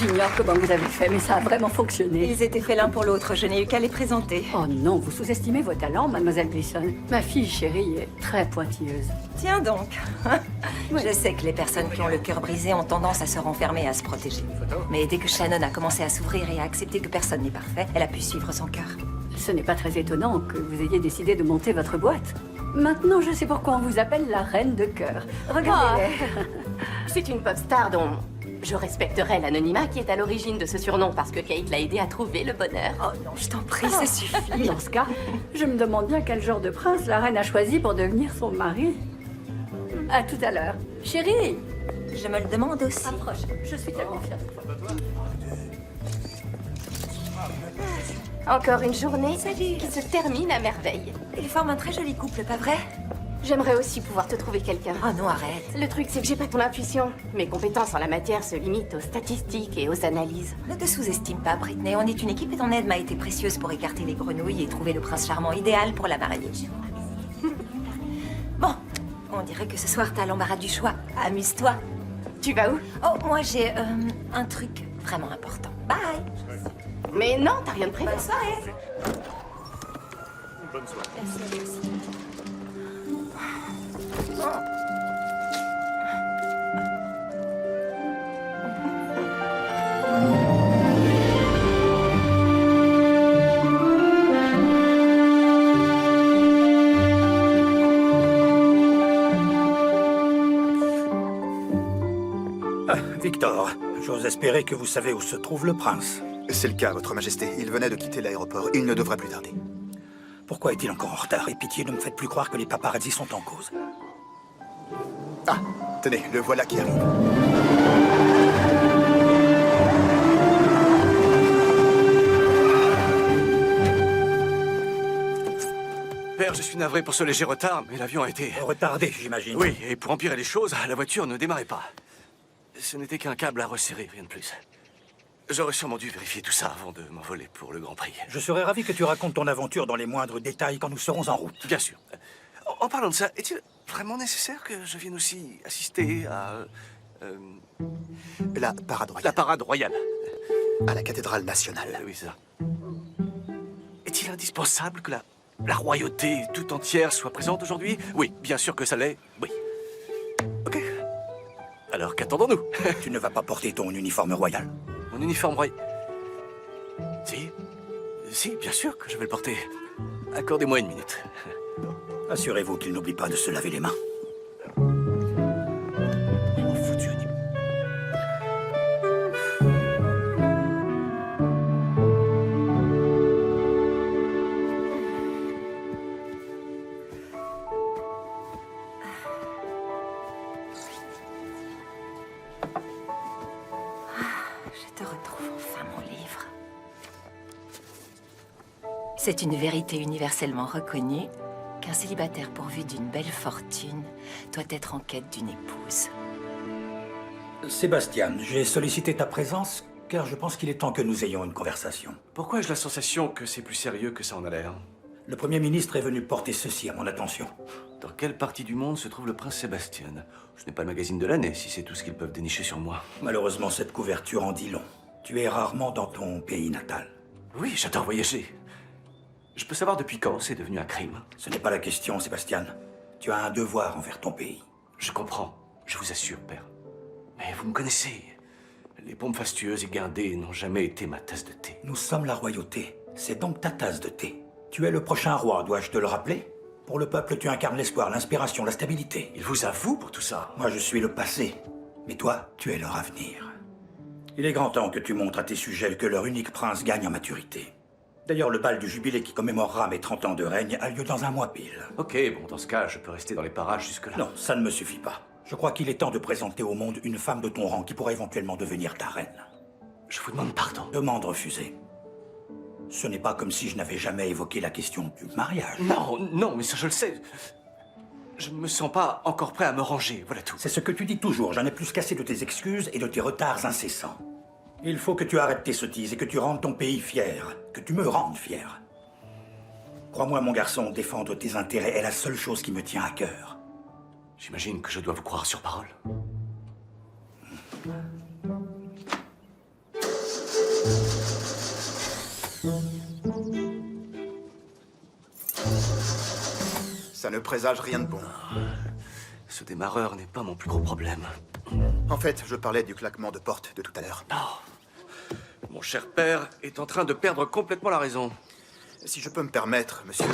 J'ignore comment vous avez fait, mais ça a vraiment fonctionné. Ils étaient faits l'un pour l'autre, je n'ai eu qu'à les présenter. Oh non, vous sous-estimez vos talents, mademoiselle Gleason. Ma fille chérie est très pointilleuse. Tiens donc. Je sais que les personnes qui ont le cœur brisé ont tendance à se renfermer et à se protéger. Mais dès que Shannon a commencé à s'ouvrir et à accepter que personne n'est parfait, elle a pu suivre son cœur. Ce n'est pas très étonnant que vous ayez décidé de monter votre boîte. Maintenant, je sais pourquoi on vous appelle la reine de cœur. Regardez-les. C'est une pop star dont je respecterai l'anonymat qui est à l'origine de ce surnom parce que Kate l'a aidé à trouver le bonheur. Oh non, je t'en prie, ça suffit. Dans ce cas, je me demande bien quel genre de prince la reine a choisi pour devenir son mari. À tout à l'heure. Chérie, Je me le demande aussi. approche. Je suis tellement fière. Encore une journée qui se termine à merveille. Ils forment un très joli couple, pas vrai? J'aimerais aussi pouvoir te trouver quelqu'un. Oh non, arrête. Le truc, c'est que j'ai pas ton intuition. Mes compétences en la matière se limitent aux statistiques et aux analyses. Ne te sous-estime pas, Britney. On est une équipe et ton aide m'a été précieuse pour écarter les grenouilles et trouver le prince charmant idéal pour la marier. Bon, on dirait que ce soir t'as l'embarras du choix. Amuse-toi. Tu vas où? Oh, moi j'ai un truc vraiment important. Bye. Mais non, t'as rien de prévu. Bonne soirée. Bonne soirée. Merci. Victor, j'ose espérer que vous savez où se trouve le prince. C'est le cas, Votre Majesté. Il venait de quitter l'aéroport. Il ne devrait plus tarder. Pourquoi est-il encore en retard? Et pitié, ne me faites plus croire que les paparazzis sont en cause. Ah, tenez, le voilà qui arrive. Père, je suis navré pour ce léger retard, mais l'avion a été... Retardé, j'imagine. Oui, et pour empirer les choses, la voiture ne démarrait pas. Ce n'était qu'un câble à resserrer, rien de plus. J'aurais sûrement dû vérifier tout ça avant de m'envoler pour le Grand Prix. Je serais ravi que tu racontes ton aventure dans les moindres détails quand nous serons en route. Bien sûr. En parlant de ça, est-il vraiment nécessaire que je vienne aussi assister à... La parade royale. la parade royale? À la cathédrale nationale. Oui, c'est ça. Est-il indispensable que la royauté tout entière soit présente aujourd'hui? Oui, bien sûr que ça l'est, oui. Ok. Alors qu'attendons-nous? Tu ne vas pas porter ton uniforme royal? Mon uniforme royal... Si, bien sûr que je vais le porter. Accordez-moi une minute. Assurez-vous qu'il n'oublie pas de se laver les mains. Oh, foutu animal. Je te retrouve enfin, mon livre. C'est une vérité universellement reconnue qu'un célibataire pourvu d'une belle fortune doit être en quête d'une épouse. Sébastien, j'ai sollicité ta présence car je pense qu'il est temps que nous ayons une conversation. Pourquoi ai-je la sensation que c'est plus sérieux que ça en a l'air? Le Premier ministre est venu porter ceci à mon attention. Dans quelle partie du monde se trouve le prince Sébastien? Ce n'est pas le magazine de l'année, si c'est tout ce qu'ils peuvent dénicher sur moi. Malheureusement, cette couverture en dit long. Tu es rarement dans ton pays natal. Oui, j'adore voyager. Je peux savoir depuis quand c'est devenu un crime? Ce n'est pas la question, Sébastien. Tu as un devoir envers ton pays. Je comprends, je vous assure, père. Mais vous me connaissez. Les pompes fastueuses et guindées n'ont jamais été ma tasse de thé. Nous sommes la royauté. C'est donc ta tasse de thé. Tu es le prochain roi, dois-je te le rappeler? Pour le peuple, tu incarnes l'espoir, l'inspiration, la stabilité. Il vous avoue pour tout ça? Moi, je suis le passé. Mais toi, tu es leur avenir. Il est grand temps que tu montres à tes sujets que leur unique prince gagne en maturité. D'ailleurs, le bal du jubilé qui commémorera mes 30 ans de règne a lieu dans un mois pile. Ok, bon, dans ce cas, je peux rester dans les parages jusque-là. Non, ça ne me suffit pas. Je crois qu'il est temps de présenter au monde une femme de ton rang qui pourrait éventuellement devenir ta reine. Je vous demande pardon. Demande refusée. Ce n'est pas comme si je n'avais jamais évoqué la question du mariage. Non, non, mais ça je le sais. Je ne me sens pas encore prêt à me ranger, voilà tout. C'est ce que tu dis toujours. J'en ai plus qu'assez de tes excuses et de tes retards incessants. Il faut que tu arrêtes tes sottises et que tu rendes ton pays fier. Que tu me rendes fier. Crois-moi, mon garçon, défendre tes intérêts est la seule chose qui me tient à cœur. J'imagine que je dois vous croire sur parole. Ça ne présage rien de bon. Ce démarreur n'est pas mon plus gros problème. En fait, je parlais du claquement de porte de tout à l'heure. Mon cher père est en train de perdre complètement la raison. Si je peux me permettre, monsieur,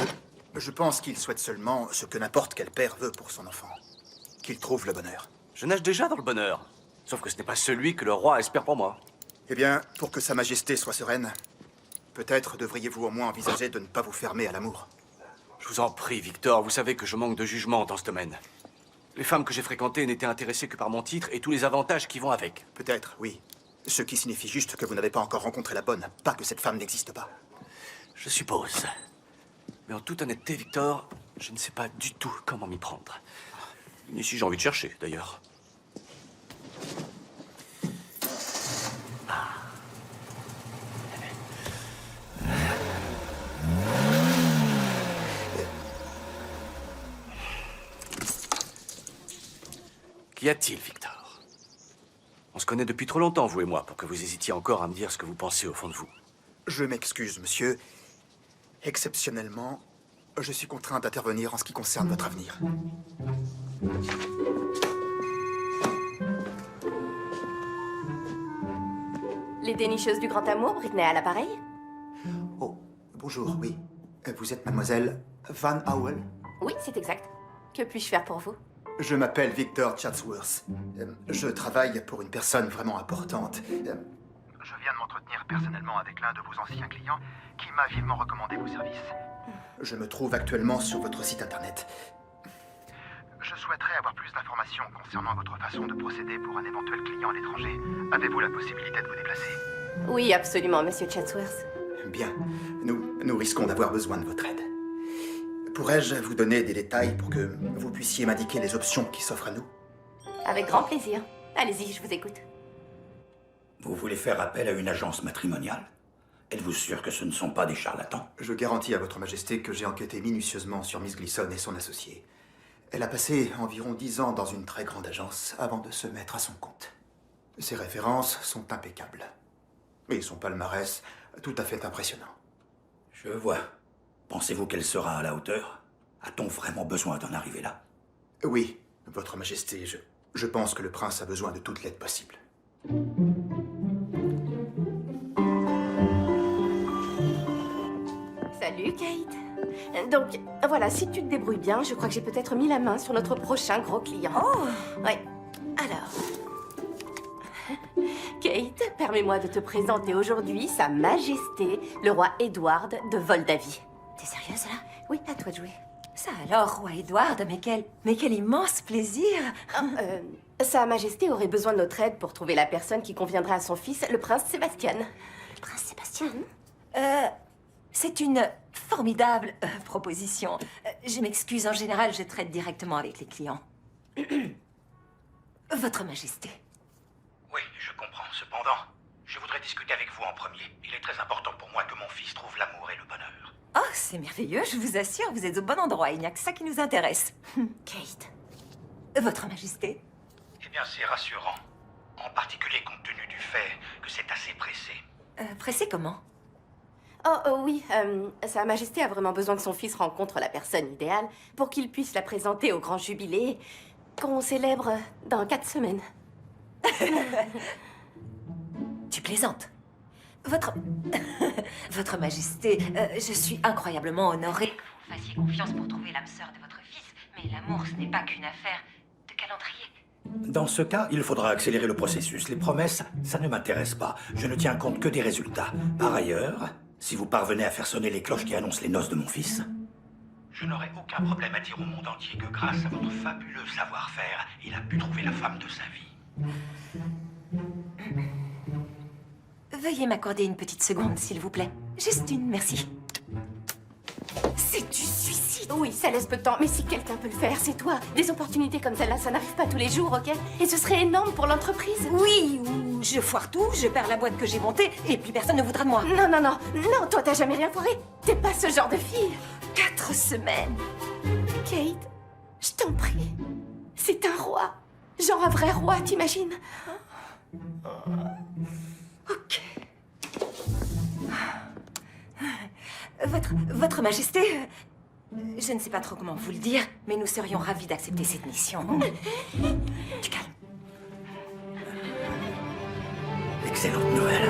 je pense qu'il souhaite seulement ce que n'importe quel père veut pour son enfant. Qu'il trouve le bonheur. Je nage déjà dans le bonheur. Sauf que ce n'est pas celui que le roi espère pour moi. Eh bien, pour que Sa Majesté soit sereine, peut-être devriez-vous au moins envisager de ne pas vous fermer à l'amour. Je vous en prie, Victor, vous savez que je manque de jugement dans ce domaine. Les femmes que j'ai fréquentées n'étaient intéressées que par mon titre et tous les avantages qui vont avec. Peut-être, oui. Ce qui signifie juste que vous n'avez pas encore rencontré la bonne, pas que cette femme n'existe pas. Je suppose. Mais en toute honnêteté, Victor, je ne sais pas du tout comment m'y prendre. Ni si j'ai envie de chercher, d'ailleurs. Qu'y a-t-il, Victor? On se connaît depuis trop longtemps, vous et moi, pour que vous hésitiez encore à me dire ce que vous pensez au fond de vous. Je m'excuse, monsieur. Exceptionnellement, je suis contraint d'intervenir en ce qui concerne votre avenir. Les dénicheuses du grand amour, Britney à l'appareil? Oh, bonjour, oui. Vous êtes mademoiselle Van Howell? Oui, c'est exact. Que puis-je faire pour vous? Je m'appelle Victor Chatsworth. Je travaille pour une personne vraiment importante. Je viens de m'entretenir personnellement avec l'un de vos anciens clients qui m'a vivement recommandé vos services. Je me trouve actuellement sur votre site internet. Je souhaiterais avoir plus d'informations concernant votre façon de procéder pour un éventuel client à l'étranger. Avez-vous la possibilité de vous déplacer? Oui, absolument, monsieur Chatsworth. Bien. Nous risquons d'avoir besoin de votre aide. Pourrais-je vous donner des détails pour que vous puissiez m'indiquer les options qui s'offrent à nous? Avec grand plaisir. Allez-y, je vous écoute. Vous voulez faire appel à une agence matrimoniale? Êtes-vous sûr que ce ne sont pas des charlatans? Je garantis à votre majesté que j'ai enquêté minutieusement sur Miss Gleason et son associé. Elle a passé environ 10 ans dans une très grande agence avant de se mettre à son compte. Ses références sont impeccables. Et son palmarès tout à fait impressionnant. Je vois. Pensez-vous qu'elle sera à la hauteur? A-t-on vraiment besoin d'en arriver là? Oui, votre majesté, je pense que le prince a besoin de toute l'aide possible. Salut, Kate. Donc, voilà, si tu te débrouilles bien, je crois que j'ai peut-être mis la main sur notre prochain gros client. Oh! Ouais. Alors... Kate, permets-moi de te présenter aujourd'hui Sa Majesté, le roi Édouard de Moldavie. T'es sérieuse, là? Oui, à toi de jouer. Ça alors, roi Édouard, mais quel immense plaisir! Sa Majesté aurait besoin de notre aide pour trouver la personne qui conviendrait à son fils, le prince Sébastien. Le prince Sébastien? C'est une formidable proposition. Je m'excuse, en général, je traite directement avec les clients. Votre Majesté. Oui, je comprends. Cependant, je voudrais discuter avec vous en premier. Il est très important pour moi que mon fils trouve l'amour et le bonheur. Oh, c'est merveilleux, je vous assure, vous êtes au bon endroit, il n'y a que ça qui nous intéresse. Kate. Votre Majesté. Eh bien, c'est rassurant. En particulier compte tenu du fait que c'est assez pressé. Pressé comment? Oh oui, Sa Majesté a vraiment besoin que son fils rencontre la personne idéale pour qu'il puisse la présenter au grand jubilé qu'on célèbre dans 4 semaines. Tu plaisantes. Votre Majesté, je suis incroyablement honorée que vous fassiez confiance pour trouver l'âme sœur de votre fils, mais l'amour, ce n'est pas qu'une affaire de calendrier. Dans ce cas, il faudra accélérer le processus. Les promesses, ça ne m'intéresse pas. Je ne tiens compte que des résultats. Par ailleurs, si vous parvenez à faire sonner les cloches qui annoncent les noces de mon fils, je n'aurai aucun problème à dire au monde entier que grâce à votre fabuleux savoir-faire, il a pu trouver la femme de sa vie. Veuillez m'accorder une petite seconde, s'il vous plaît. Juste une, merci. C'est du suicide. Oui, ça laisse peu de temps, mais si quelqu'un peut le faire, c'est toi. Des opportunités comme celle-là, ça n'arrive pas tous les jours, ok? Et ce serait énorme pour l'entreprise. Oui, ou je foire tout, je perds la boîte que j'ai montée, et puis personne ne voudra de moi. Non, non, non, non, toi t'as jamais rien foiré. T'es pas ce genre de fille. 4 semaines. Kate, je t'en prie. C'est un roi. Genre un vrai roi, t'imagines? Ok. Votre Majesté, Je ne sais pas trop comment vous le dire, mais nous serions ravis d'accepter cette mission. Du calme. Excellente nouvelle.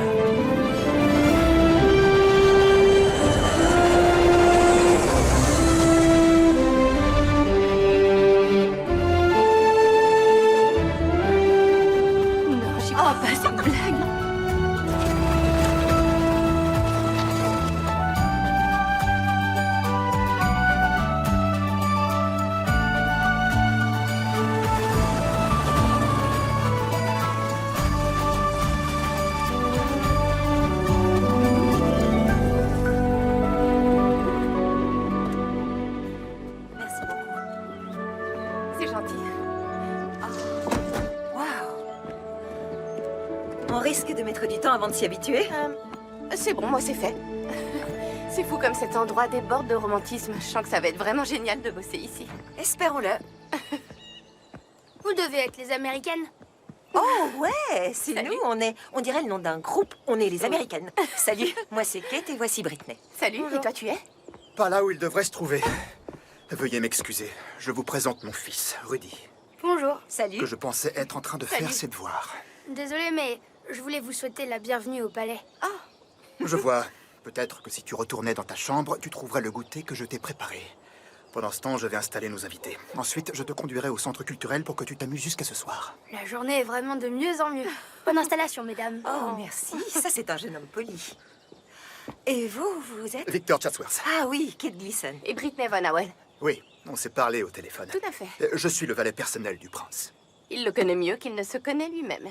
Non, j'y crois pas, c'est une blague. Merci beaucoup. C'est gentil. Waouh. On risque de mettre du temps avant de s'y habituer. C'est bon, moi c'est fait. C'est fou comme cet endroit déborde de romantisme. Je sens que ça va être vraiment génial de bosser ici. Espérons-le. Vous devez être les Américaines. Oh ouais, c'est Salut. nous, on dirait le nom d'un groupe, on est les Américaines. Salut, moi c'est Kate et voici Britney. Salut, et toi tu es? Pas là où il devrait se trouver. Veuillez m'excuser. Je vous présente mon fils, Rudy, Bonjour. Salut. que je pensais être en train de faire Salut. ses devoirs. Désolée, mais je voulais vous souhaiter la bienvenue au palais. Je vois. Peut-être que si tu retournais dans ta chambre, tu trouverais le goûter que je t'ai préparé. Pendant ce temps, je vais installer nos invités. Ensuite, je te conduirai au centre culturel pour que tu t'amuses jusqu'à ce soir. La journée est vraiment de mieux en mieux. Bonne installation, mesdames. Oh merci, ça c'est un jeune homme poli. Et vous, vous êtes? Victor Chatsworth. Ah oui, Kate Gleason. Et Britney Von Howell. Oui, on s'est parlé au téléphone. Tout à fait. Je suis le valet personnel du prince. Il le connaît mieux qu'il ne se connaît lui-même.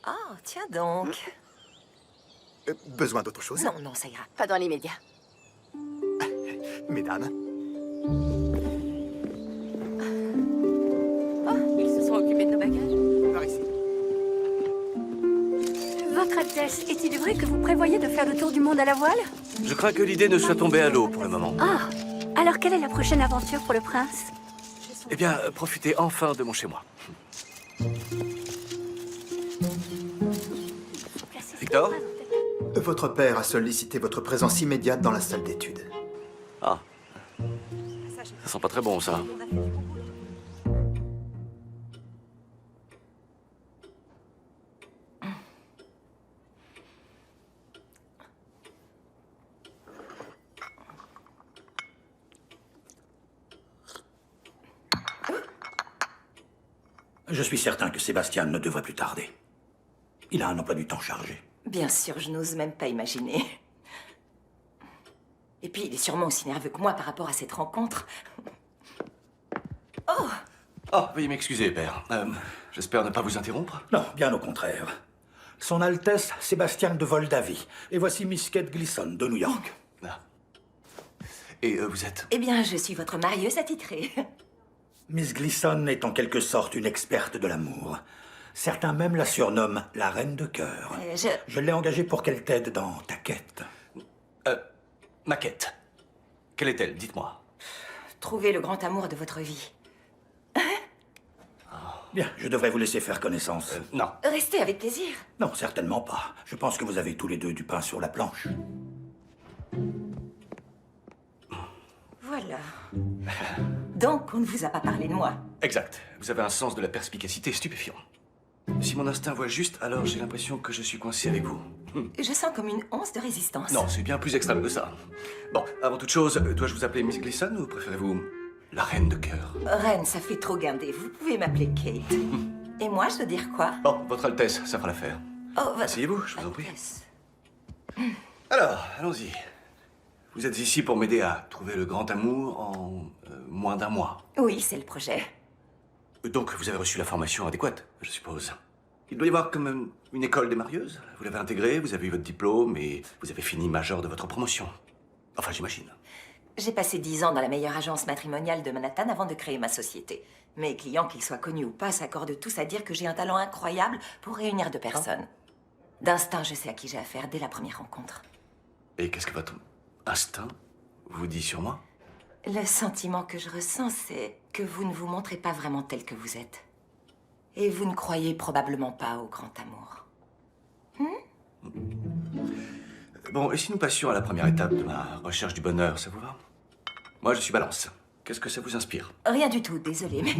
Ah, tiens donc. Besoin d'autre chose? Non, non, ça ira. Pas dans l'immédiat. Mesdames, Oh, ils se sont occupés de nos bagages. par ici. Votre Altesse, est-il vrai que vous prévoyez de faire le tour du monde à la voile? Je crains que l'idée ne soit tombée à l'eau pour le moment. Ah, alors quelle est la prochaine aventure pour le prince? Eh bien, profitez enfin de mon chez-moi. Victor? Votre père a sollicité votre présence immédiate dans la salle d'études. Ah, ça sent pas très bon, ça. Je suis certain que Sébastien ne devrait plus tarder. Il a un emploi du temps chargé. Bien sûr, je n'ose même pas imaginer. Et puis, il est sûrement aussi nerveux que moi par rapport à cette rencontre. Oh, veuillez m'excuser, père. J'espère ne pas vous interrompre. Non, bien au contraire. Son Altesse Sébastien de Voldavie. Et voici Miss Kate Gleason de New York. Ah. Et vous êtes? Eh bien, je suis votre marieuse attitrée. Miss Gleason est en quelque sorte une experte de l'amour. Certains même la surnomment la reine de cœur. Je l'ai engagée pour qu'elle t'aide dans ta quête. Ma quête. Quelle est-elle? Dites-moi. Trouvez le grand amour de votre vie. Bien, je devrais vous laisser faire connaissance. Non. Restez avec plaisir. Non, certainement pas. Je pense que vous avez tous les deux du pain sur la planche. Voilà. Donc, on ne vous a pas parlé de moi. Exact. Vous avez un sens de la perspicacité stupéfiant. Si mon instinct voit juste, alors j'ai l'impression que je suis coincé avec vous. Je sens comme une once de résistance. Non, c'est bien plus extrême que ça. Bon, avant toute chose, dois-je vous appeler Miss Gleason ou préférez-vous la reine de cœur? Reine, ça fait trop guindé. Vous pouvez m'appeler Kate. Et moi, je dois dire quoi? Bon, votre Altesse, ça fera l'affaire. Oh, votre Asseyez-vous, je vous en prie. Altesse. Alors, allons-y. Vous êtes ici pour m'aider à trouver le grand amour en moins d'un mois. Oui, c'est le projet. Donc, vous avez reçu la formation adéquate, je suppose. Il doit y avoir comme une école des marieuses. Vous l'avez intégrée, vous avez eu votre diplôme et vous avez fini major de votre promotion. Enfin, j'imagine. J'ai passé 10 ans dans la meilleure agence matrimoniale de Manhattan avant de créer ma société. Mes clients, qu'ils soient connus ou pas, s'accordent tous à dire que j'ai un talent incroyable pour réunir deux personnes. D'instinct, je sais à qui j'ai affaire dès la première rencontre. Et qu'est-ce que votre instinct vous dit sur moi? Le sentiment que je ressens, c'est que vous ne vous montrez pas vraiment tel que vous êtes. Et vous ne croyez probablement pas au grand amour. Bon, et si nous passions à la première étape de ma recherche du bonheur, ça vous va? Moi, je suis Balance. Qu'est-ce que ça vous inspire? Rien du tout, désolé, mais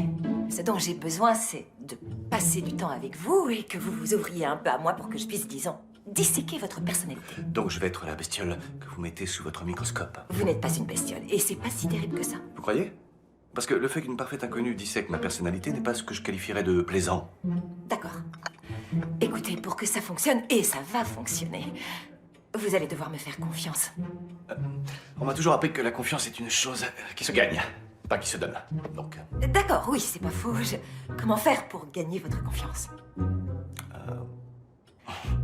ce dont j'ai besoin, c'est de passer du temps avec vous et que vous vous ouvriez un peu à moi pour que je puisse, disons, disséquer votre personnalité. Donc je vais être la bestiole que vous mettez sous votre microscope. Vous n'êtes pas une bestiole, et c'est pas si terrible que ça. Vous croyez? Parce que le fait qu'une parfaite inconnue dissèque ma personnalité n'est pas ce que je qualifierais de plaisant. D'accord. Écoutez, pour que ça fonctionne, et ça va fonctionner, vous allez devoir me faire confiance. On m'a toujours appris que la confiance est une chose qui se gagne, pas qui se donne. Donc, D'accord, oui, c'est pas faux. Comment faire pour gagner votre confiance?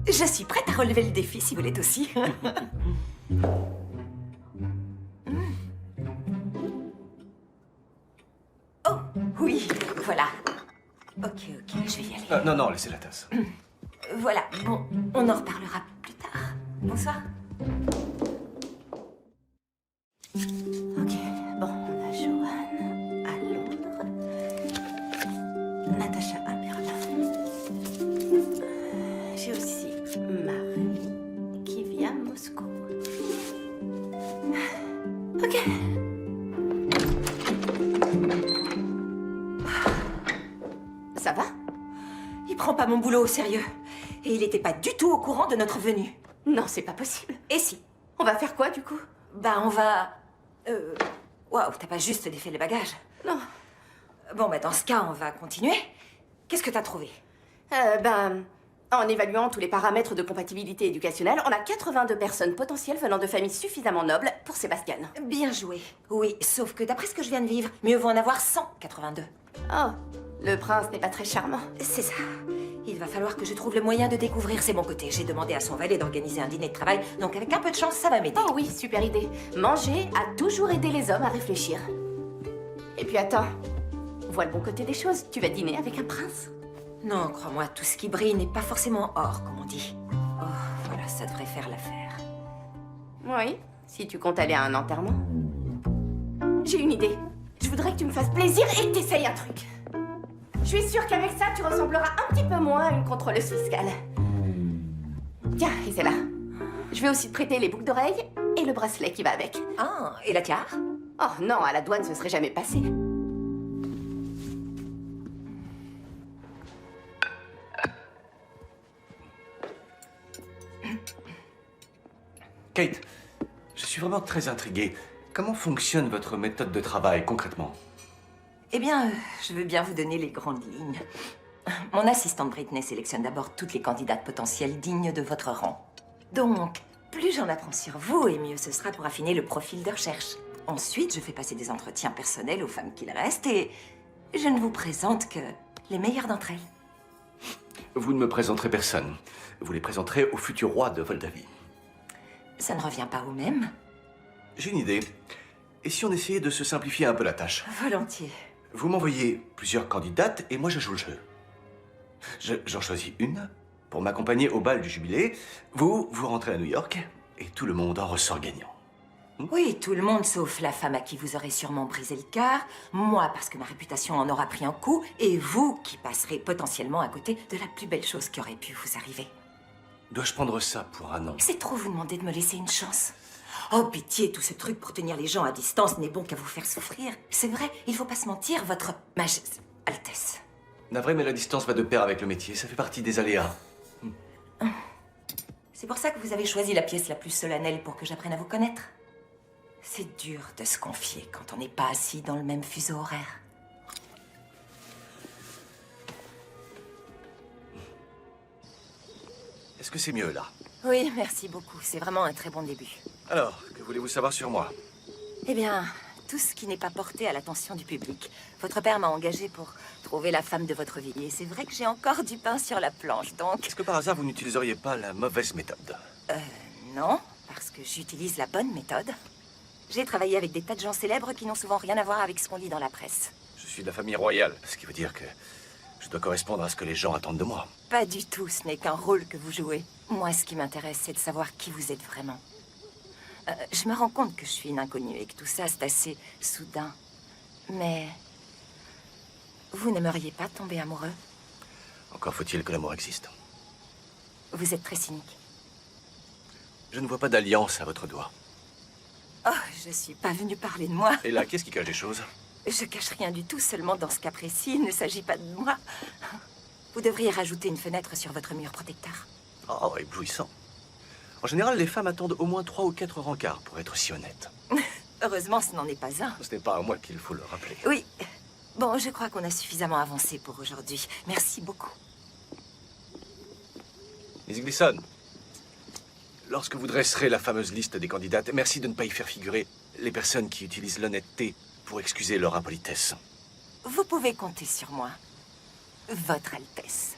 Je suis prête à relever le défi si vous l'êtes aussi. Oh, oui, voilà. Ok, je vais y aller. non, laissez la tasse. Voilà, bon, on en reparlera plus tard. Bonsoir. Ok, bon, on a Joanne à Londres, Natacha à Berlin. J'ai aussi Marie qui vient à Moscou. Ok. Ça va? Il prend pas mon boulot au sérieux. Et il était pas du tout au courant de notre venue. Non, c'est pas possible. Et si? On va faire quoi, du coup? Bah, on va... Waouh, t'as pas juste défait les bagages. Non. Bon, bah, dans ce cas, on va continuer. Qu'est-ce que t'as trouvé? En évaluant tous les paramètres de compatibilité éducationnelle, on a 82 personnes potentielles venant de familles suffisamment nobles pour Sébastien. Bien joué. Oui, sauf que d'après ce que je viens de vivre, mieux vaut en avoir 182. Oh, le prince n'est pas très charmant. C'est ça. Il va falloir que je trouve le moyen de découvrir ses bons côtés. J'ai demandé à son valet d'organiser un dîner de travail, donc avec un peu de chance, ça va m'aider. Oh oui, super idée. Manger a toujours aidé les hommes à réfléchir. Et puis attends, vois le bon côté des choses. Tu vas dîner avec un prince. Non, crois-moi, tout ce qui brille n'est pas forcément or, comme on dit. Oh, voilà, ça devrait faire l'affaire. Oui, si tu comptes aller à un enterrement. J'ai une idée. Je voudrais que tu me fasses plaisir et que t'essayes un truc. Je suis sûre qu'avec ça, tu ressembleras un petit peu moins à une contrôleuse fiscale. Tiens, et c'est là. Je vais aussi te prêter les boucles d'oreilles et le bracelet qui va avec. Ah, et la tiare? Oh non, à la douane, ce serait jamais passé. Kate, je suis vraiment très intrigué. Comment fonctionne votre méthode de travail, concrètement? Eh bien, je veux bien vous donner les grandes lignes. Mon assistante Britney sélectionne d'abord toutes les candidates potentielles dignes de votre rang. Donc, plus j'en apprends sur vous, et mieux ce sera pour affiner le profil de recherche. Ensuite, je fais passer des entretiens personnels aux femmes qu'il reste, et je ne vous présente que les meilleures d'entre elles. Vous ne me présenterez personne. Vous les présenterez au futur roi de Moldavie. Ça ne revient pas au même? J'ai une idée. Et si on essayait de se simplifier un peu la tâche? Volontiers. Vous m'envoyez plusieurs candidates et moi je joue le jeu. J'en choisis une pour m'accompagner au bal du jubilé. Vous rentrez à New York et tout le monde en ressort gagnant. Oui, tout le monde sauf la femme à qui vous aurez sûrement brisé le cœur, moi parce que ma réputation en aura pris un coup, et vous qui passerez potentiellement à côté de la plus belle chose qui aurait pu vous arriver. Dois-je prendre ça pour un an? C'est trop vous demander de me laisser une chance. Oh, pitié, tout ce truc pour tenir les gens à distance n'est bon qu'à vous faire souffrir. C'est vrai, il faut pas se mentir, votre majesté, Altesse. Navré, mais la distance va de pair avec le métier. Ça fait partie des aléas. C'est pour ça que vous avez choisi la pièce la plus solennelle pour que j'apprenne à vous connaître. C'est dur de se confier quand on n'est pas assis dans le même fuseau horaire. Est-ce que c'est mieux, là? Oui, merci beaucoup. C'est vraiment un très bon début. Alors, que voulez-vous savoir sur moi? Eh bien, tout ce qui n'est pas porté à l'attention du public. Votre père m'a engagé pour trouver la femme de votre vie. Et c'est vrai que j'ai encore du pain sur la planche, donc... Est-ce que par hasard, vous n'utiliseriez pas la mauvaise méthode? Non, parce que j'utilise la bonne méthode. J'ai travaillé avec des tas de gens célèbres qui n'ont souvent rien à voir avec ce qu'on lit dans la presse. Je suis de la famille royale, ce qui veut dire que je dois correspondre à ce que les gens attendent de moi. Pas du tout, ce n'est qu'un rôle que vous jouez. Moi, ce qui m'intéresse, c'est de savoir qui vous êtes vraiment. Je me rends compte que je suis une inconnue et que tout ça, c'est assez soudain. Mais... vous n'aimeriez pas tomber amoureux? Encore faut-il que l'amour existe. Vous êtes très cynique. Je ne vois pas d'alliance à votre doigt. Oh, je suis pas venue parler de moi. Et là, qu'est-ce qui cache les choses? Je cache rien du tout, seulement dans ce cas précis, il ne s'agit pas de moi. Vous devriez rajouter une fenêtre sur votre mur protecteur. Oh, éblouissant. En général, les femmes attendent au moins 3 ou 4 rencarts pour être si honnêtes. Heureusement, ce n'en est pas un. Ce n'est pas à moi qu'il faut le rappeler. Oui. Bon, je crois qu'on a suffisamment avancé pour aujourd'hui. Merci beaucoup. Miss Gleason, lorsque vous dresserez la fameuse liste des candidates, merci de ne pas y faire figurer les personnes qui utilisent l'honnêteté pour excuser leur impolitesse. Vous pouvez compter sur moi. Votre Altesse.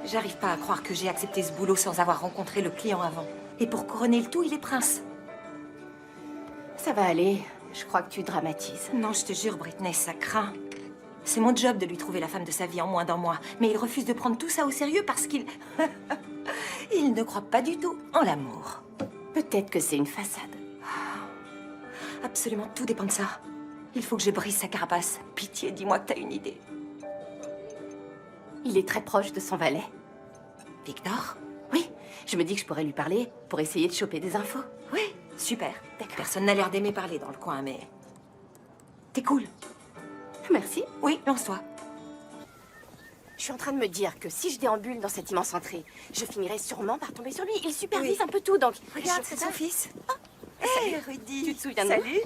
J'arrive pas à croire que j'ai accepté ce boulot sans avoir rencontré le client avant. Et pour couronner le tout, il est prince. Ça va aller. Je crois que tu dramatises. Non, je te jure, Britney, ça craint. C'est mon job de lui trouver la femme de sa vie en moins d'un mois. Mais il refuse de prendre tout ça au sérieux parce qu'il... il ne croit pas du tout en l'amour. Peut-être que c'est une façade. Absolument tout dépend de ça. Il faut que je brise sa carapace. Pitié, dis-moi que t'as une idée. Il est très proche de son valet. Victor? Oui, je me dis que je pourrais lui parler pour essayer de choper des infos. Oui, super. Personne n'a l'air d'aimer parler dans le coin, mais... T'es cool. Merci. Oui, lance-toi. Je suis en train de me dire que si je déambule dans cette immense entrée, je finirai sûrement par tomber sur lui. Il supervise un peu tout, donc... Regarde, je c'est fais son ça. fils. Hé, Rudy. Tu te souviens de moi? Salut.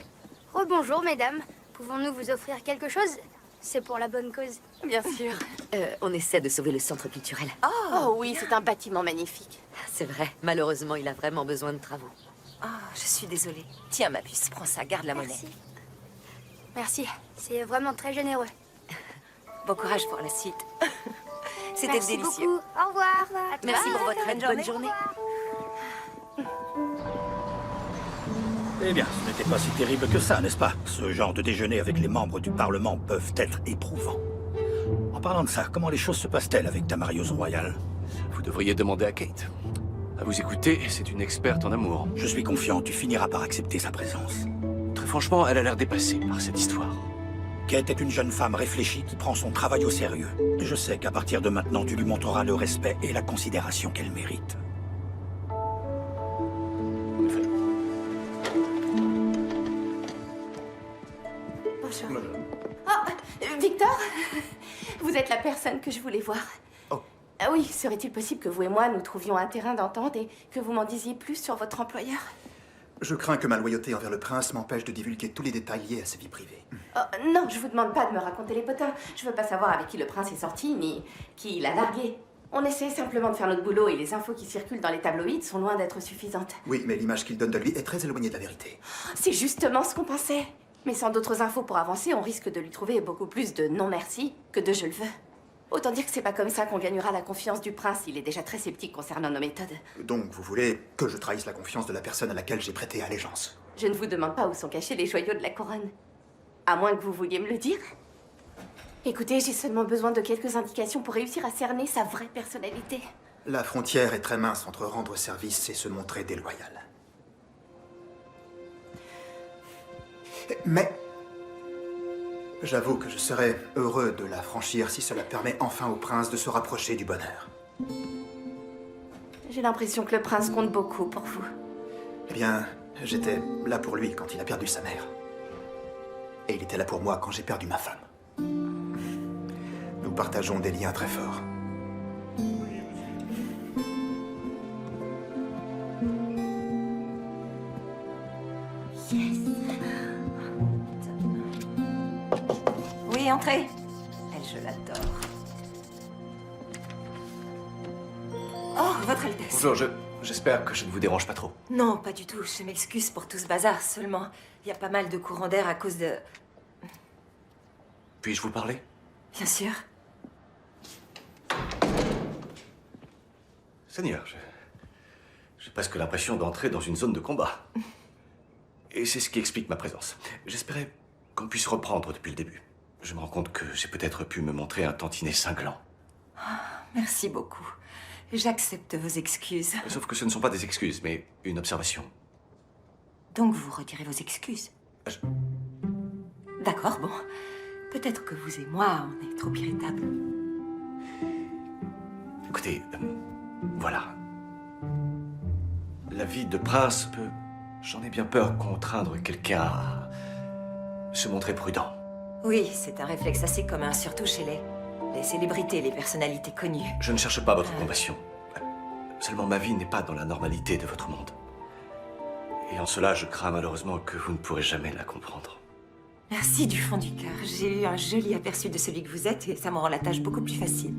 Rebonjour, mesdames. Pouvons-nous vous offrir quelque chose? C'est pour la bonne cause. Bien sûr. On essaie de sauver le centre culturel. Oh oui, c'est un bâtiment magnifique. C'est vrai, malheureusement, il a vraiment besoin de travaux. Oh, je suis désolée. Tiens, ma puce, prends ça, garde la monnaie. Merci. Merci, c'est vraiment très généreux. Bon courage pour la suite. C'était Merci délicieux. beaucoup. Au revoir. À Merci toi. pour votre aide, bonne journée. Eh bien, ce n'était pas si terrible que ça, n'est-ce pas? Ce genre de déjeuner avec les membres du Parlement peuvent être éprouvants. En parlant de ça, comment les choses se passent-elles avec ta marieuse royale? Vous devriez demander à Kate. À vous écouter, c'est une experte en amour. Je suis confiant, tu finiras par accepter sa présence. Très franchement, elle a l'air dépassée par cette histoire. Kate est une jeune femme réfléchie qui prend son travail au sérieux. Je sais qu'à partir de maintenant, tu lui montreras le respect et la considération qu'elle mérite. En effet. Bonjour. Oh, Victor, vous êtes la personne que je voulais voir. Oh. Ah oui, serait-il possible que vous et moi, nous trouvions un terrain d'entente et que vous m'en disiez plus sur votre employeur? Je crains que ma loyauté envers le prince m'empêche de divulguer tous les détails liés à sa vie privée. Oh, non, je vous demande pas de me raconter les potins. Je veux pas savoir avec qui le prince est sorti, ni qui il a largué. On essaie simplement de faire notre boulot et les infos qui circulent dans les tabloïds sont loin d'être suffisantes. Oui, mais l'image qu'il donne de lui est très éloignée de la vérité. C'est justement ce qu'on pensait. Mais sans d'autres infos pour avancer, on risque de lui trouver beaucoup plus de non merci que de je le veux. Autant dire que c'est pas comme ça qu'on gagnera la confiance du prince. Il est déjà très sceptique concernant nos méthodes. Donc vous voulez que je trahisse la confiance de la personne à laquelle j'ai prêté allégeance? Je ne vous demande pas où sont cachés les joyaux de la couronne. À moins que vous vouliez me le dire. Écoutez, j'ai seulement besoin de quelques indications pour réussir à cerner sa vraie personnalité. La frontière est très mince entre rendre service et se montrer déloyal. Mais j'avoue que je serais heureux de la franchir si cela permet enfin au prince de se rapprocher du bonheur. J'ai l'impression que le prince compte beaucoup pour vous. Eh bien, j'étais là pour lui quand il a perdu sa mère. Et il était là pour moi quand j'ai perdu ma femme. Nous partageons des liens très forts. Oui, entrez. Elle, je l'adore. Oh, votre Altesse. Bonjour, j'espère que je ne vous dérange pas trop. Non, pas du tout. Je m'excuse pour tout ce bazar. Seulement, il y a pas mal de courants d'air à cause de... Puis-je vous parler? Bien sûr. Seigneur, j'ai presque l'impression d'entrer dans une zone de combat. Et c'est ce qui explique ma présence. J'espérais qu'on puisse reprendre depuis le début. Je me rends compte que j'ai peut-être pu me montrer un tantinet cinglant. Merci beaucoup. J'accepte vos excuses. Sauf que ce ne sont pas des excuses, mais une observation. Donc vous retirez vos excuses? Je- D'accord, bon. Peut-être que vous et moi, on est trop irritables. Écoutez, voilà. la vie de prince peut, j'en ai bien peur, contraindre quelqu'un à se montrer prudent. Oui, c'est un réflexe assez commun, surtout chez les célébrités, les personnalités connues. Je ne cherche pas votre compassion. Seulement, ma vie n'est pas dans la normalité de votre monde. Et en cela, je crains malheureusement que vous ne pourrez jamais la comprendre. Merci du fond du cœur. J'ai eu un joli aperçu de celui que vous êtes et ça me rend la tâche beaucoup plus facile.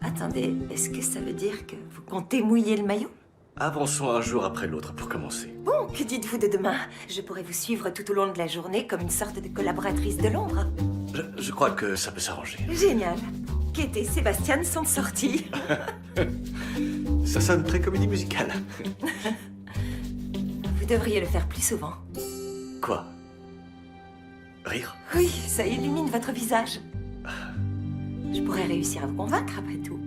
Attendez, est-ce que ça veut dire que vous comptez mouiller le maillot? Avançons un jour après l'autre pour commencer. Bon, que dites-vous de demain? Je pourrais vous suivre tout au long de la journée comme une sorte de collaboratrice de l'ombre. Je crois que ça peut s'arranger. Génial. Kate et Sébastien sont sortis. Ça sonne très comédie musicale. Vous devriez le faire plus souvent. Quoi? Rire? Oui, ça illumine votre visage. Je pourrais réussir à vous convaincre après tout.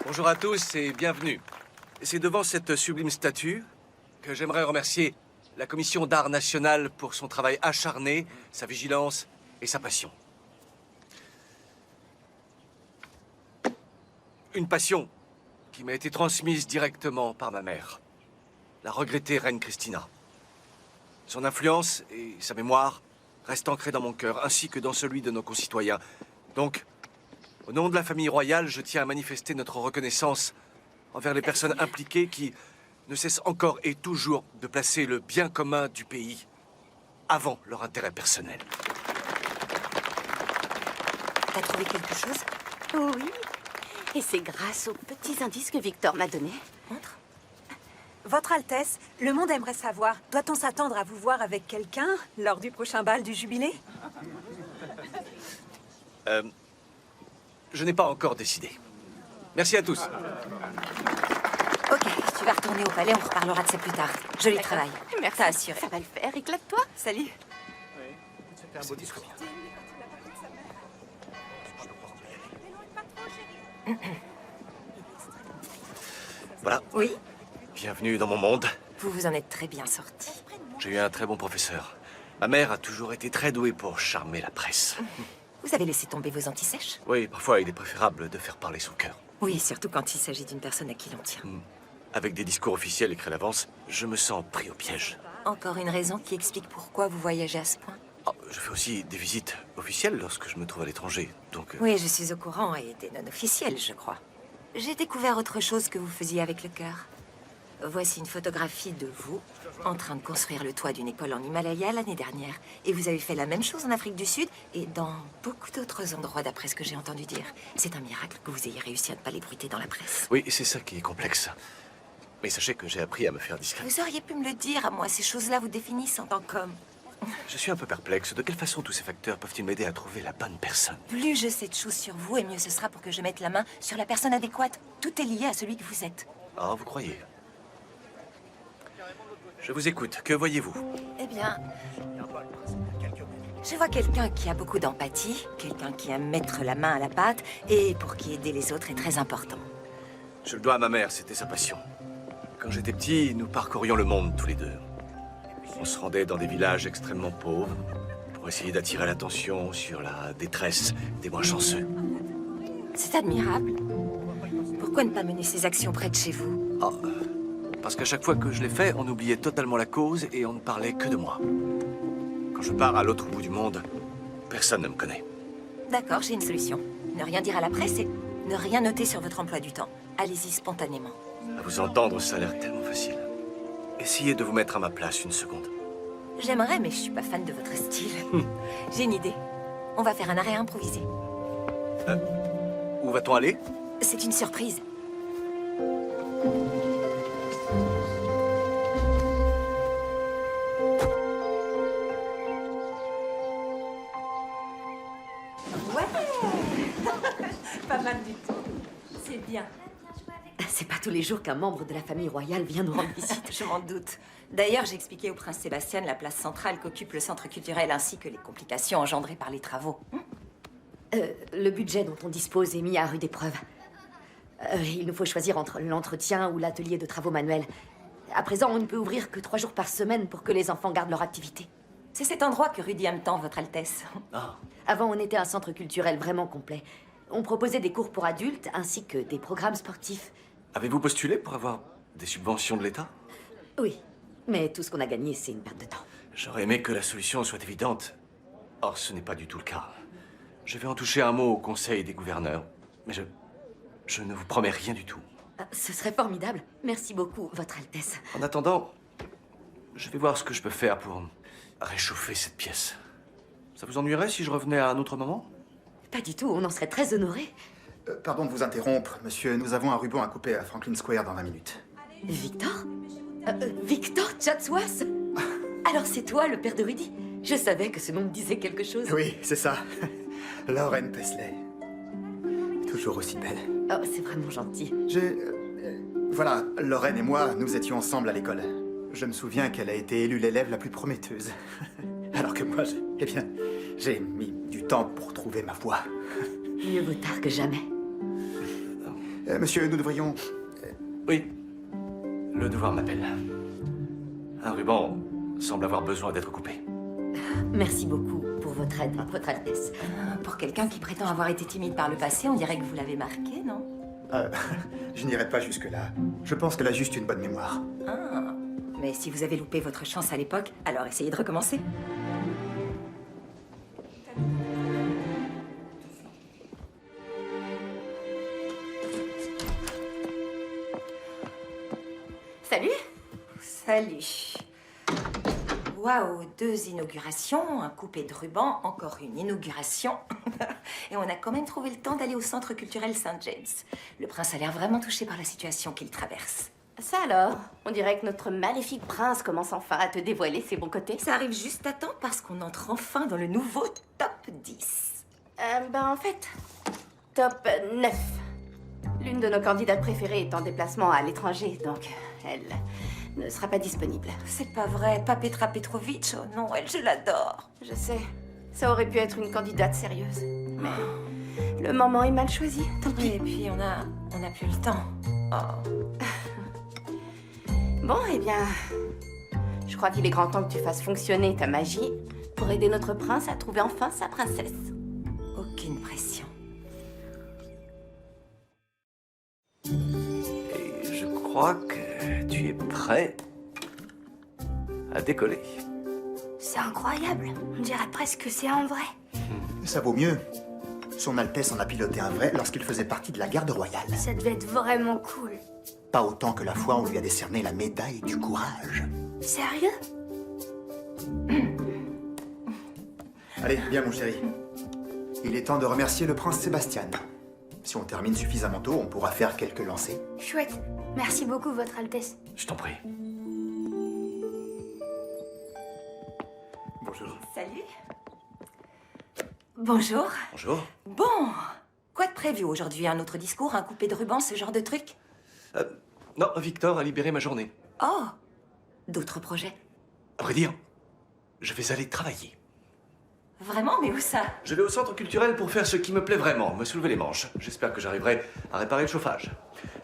Bonjour à tous et bienvenue. C'est devant cette sublime statue que j'aimerais remercier la Commission d'art national pour son travail acharné, sa vigilance et sa passion. Une passion qui m'a été transmise directement par ma mère, la regrettée reine Christina. Son influence et sa mémoire restent ancrées dans mon cœur, ainsi que dans celui de nos concitoyens. Donc, au nom de la famille royale, je tiens à manifester notre reconnaissance envers les personnes impliquées qui ne cessent encore et toujours de placer le bien commun du pays avant leur intérêt personnel. T'as trouvé quelque chose? Oui. Et c'est grâce aux petits indices que Victor m'a donnés. Montre. Votre Altesse, le monde aimerait savoir, doit-on s'attendre à vous voir avec quelqu'un lors du prochain bal du jubilé? Je n'ai pas encore décidé. Merci à tous. Ok, tu vas retourner au palais, on reparlera de ça plus tard. Joli travail. Merci. T'as assuré. Ça va le faire, éclate-toi. Salut. Voilà. Oui, Bienvenue dans mon monde. vous vous en êtes très bien sorti. J'ai eu un très bon professeur. Ma mère a toujours été très douée pour charmer la presse. Vous avez laissé tomber vos antisèches? Oui, parfois il est préférable de faire parler son cœur. Oui, surtout quand il s'agit d'une personne à qui l'on tient. Avec des discours officiels écrits à l'avance, je me sens pris au piège. Encore une raison qui explique pourquoi vous voyagez à ce point. Oh, je fais aussi des visites officielles lorsque je me trouve à l'étranger, donc... Oui, je suis au courant et des non officiels, je crois. J'ai découvert autre chose que vous faisiez avec le cœur. Voici une photographie de vous en train de construire le toit d'une école en Himalaya l'année dernière. Et vous avez fait la même chose en Afrique du Sud et dans beaucoup d'autres endroits, d'après ce que j'ai entendu dire. C'est un miracle que vous ayez réussi à ne pas l'ébruiter dans la presse. Oui, c'est ça qui est complexe. Mais sachez que j'ai appris à me faire discret. Vous auriez pu me le dire à moi, ces choses-là vous définissent en tant qu'homme. Je suis un peu perplexe. De quelle façon tous ces facteurs peuvent-ils m'aider à trouver la bonne personne? Plus je sais de choses sur vous, et mieux ce sera pour que je mette la main sur la personne adéquate. Tout est lié à celui que vous êtes. Ah, vous croyez? Je vous écoute. Que voyez-vous? Eh bien, je vois quelqu'un qui a beaucoup d'empathie, quelqu'un qui aime mettre la main à la pâte, et pour qui aider les autres est très important. Je le dois à ma mère, c'était sa passion. Quand j'étais petit, nous parcourions le monde tous les deux. On se rendait dans des villages extrêmement pauvres pour essayer d'attirer l'attention sur la détresse des moins chanceux. C'est admirable. Pourquoi ne pas mener ces actions près de chez vous? Ah, parce qu'à chaque fois que je l'ai fait, on oubliait totalement la cause et on ne parlait que de moi. Quand je pars à l'autre bout du monde, personne ne me connaît. D'accord, j'ai une solution. Ne rien dire à la presse et ne rien noter sur votre emploi du temps. Allez-y spontanément. À vous entendre, ça a l'air tellement facile. Essayez de vous mettre à ma place une seconde. J'aimerais, mais je suis pas fan de votre style. J'ai une idée. On va faire un arrêt improvisé. Où va-t-on aller? C'est une surprise. Pas mal du tout. C'est bien. C'est pas tous les jours qu'un membre de la famille royale vient nous rendre visite. Je m'en doute. D'ailleurs, j'ai expliqué au prince Sébastien la place centrale qu'occupe le centre culturel ainsi que les complications engendrées par les travaux. Le budget dont on dispose est mis à rude épreuve. Il nous faut choisir entre l'entretien ou l'atelier de travaux manuels. À présent, on ne peut ouvrir que 3 jours par semaine pour que les enfants gardent leur activité. C'est cet endroit que Rudy aime tant, Votre Altesse. Ah, Avant, on était un centre culturel vraiment complet. On proposait des cours pour adultes ainsi que des programmes sportifs. avez-vous postulé pour avoir des subventions de l'État? Oui, mais tout ce qu'on a gagné, c'est une perte de temps. J'aurais aimé que la solution soit évidente. Or, ce n'est pas du tout le cas. Je vais en toucher un mot au Conseil des gouverneurs, mais je ne vous promets rien du tout. Ce serait formidable. Merci beaucoup, Votre Altesse. En attendant, je vais voir ce que je peux faire pour réchauffer cette pièce. Ça vous ennuierait si je revenais à un autre moment? Pas du tout, on en serait très honorés. Pardon de vous interrompre, monsieur. Nous avons un ruban à couper à Franklin Square dans 20 minutes. Victor Victor Chatsworth? Alors c'est toi, le père de Rudy? Je savais que ce nom me disait quelque chose. Oui, c'est ça. Lauren Pesley. Toujours aussi belle. Oh, c'est vraiment gentil. Voilà, Lauren et moi, nous étions ensemble à l'école. Je me souviens qu'elle a été élue l'élève la plus prometteuse. Alors que moi, j'ai mis du temps pour trouver ma voie. Mieux vaut tard que jamais. Monsieur, nous devrions... Oui, le devoir m'appelle. Un ruban semble avoir besoin d'être coupé. Merci beaucoup pour votre aide, Votre Altesse. Pour quelqu'un qui prétend avoir été timide par le passé, on dirait que vous l'avez marqué, non? Je n'irai pas jusque-là. Je pense qu'elle a juste une bonne mémoire. Ah. Mais si vous avez loupé votre chance à l'époque, alors essayez de recommencer. Salut. Salut. Waouh, 2 inaugurations, un coupé de ruban, encore une inauguration. Et on a quand même trouvé le temps d'aller au centre culturel St. James. Le prince a l'air vraiment touché par la situation qu'il traverse. Ça alors? On dirait que notre maléfique prince commence enfin à te dévoiler ses bons côtés. Ça arrive juste à temps parce qu'on entre enfin dans le nouveau top 10. En fait, top 9. L'une de nos candidates préférées est en déplacement à l'étranger, donc elle ne sera pas disponible. C'est pas vrai, pas Petra Petrovic. Oh non, elle, je l'adore. Je sais, ça aurait pu être une candidate sérieuse, mais le moment est mal choisi, tant pis. Et puis on a plus le temps. Oh. Bon, eh bien, je crois qu'il est grand temps que tu fasses fonctionner ta magie pour aider notre prince à trouver enfin sa princesse. Aucune pression. Et je crois que tu es prêt à décoller. C'est incroyable. On dirait presque que c'est en vrai. Ça vaut mieux. Son Altesse en a piloté un vrai lorsqu'il faisait partie de la garde royale. Ça devait être vraiment cool. Pas autant que la fois où on lui a décerné la médaille du courage. Sérieux? Allez, viens mon chéri. Il est temps de remercier le prince Sébastien. Si on termine suffisamment tôt, on pourra faire quelques lancers. Chouette. Merci beaucoup, Votre Altesse. Je t'en prie. Bonjour. Salut. Bonjour. Bonjour. Bon, quoi de prévu aujourd'hui? Un autre discours, un coupé de ruban, ce genre de truc? Non, Victor a libéré ma journée. Oh, d'autres projets? À vrai dire, je vais aller travailler. Vraiment? Mais où ça? Je vais au centre culturel pour faire ce qui me plaît vraiment, me soulever les manches. J'espère que j'arriverai à réparer le chauffage.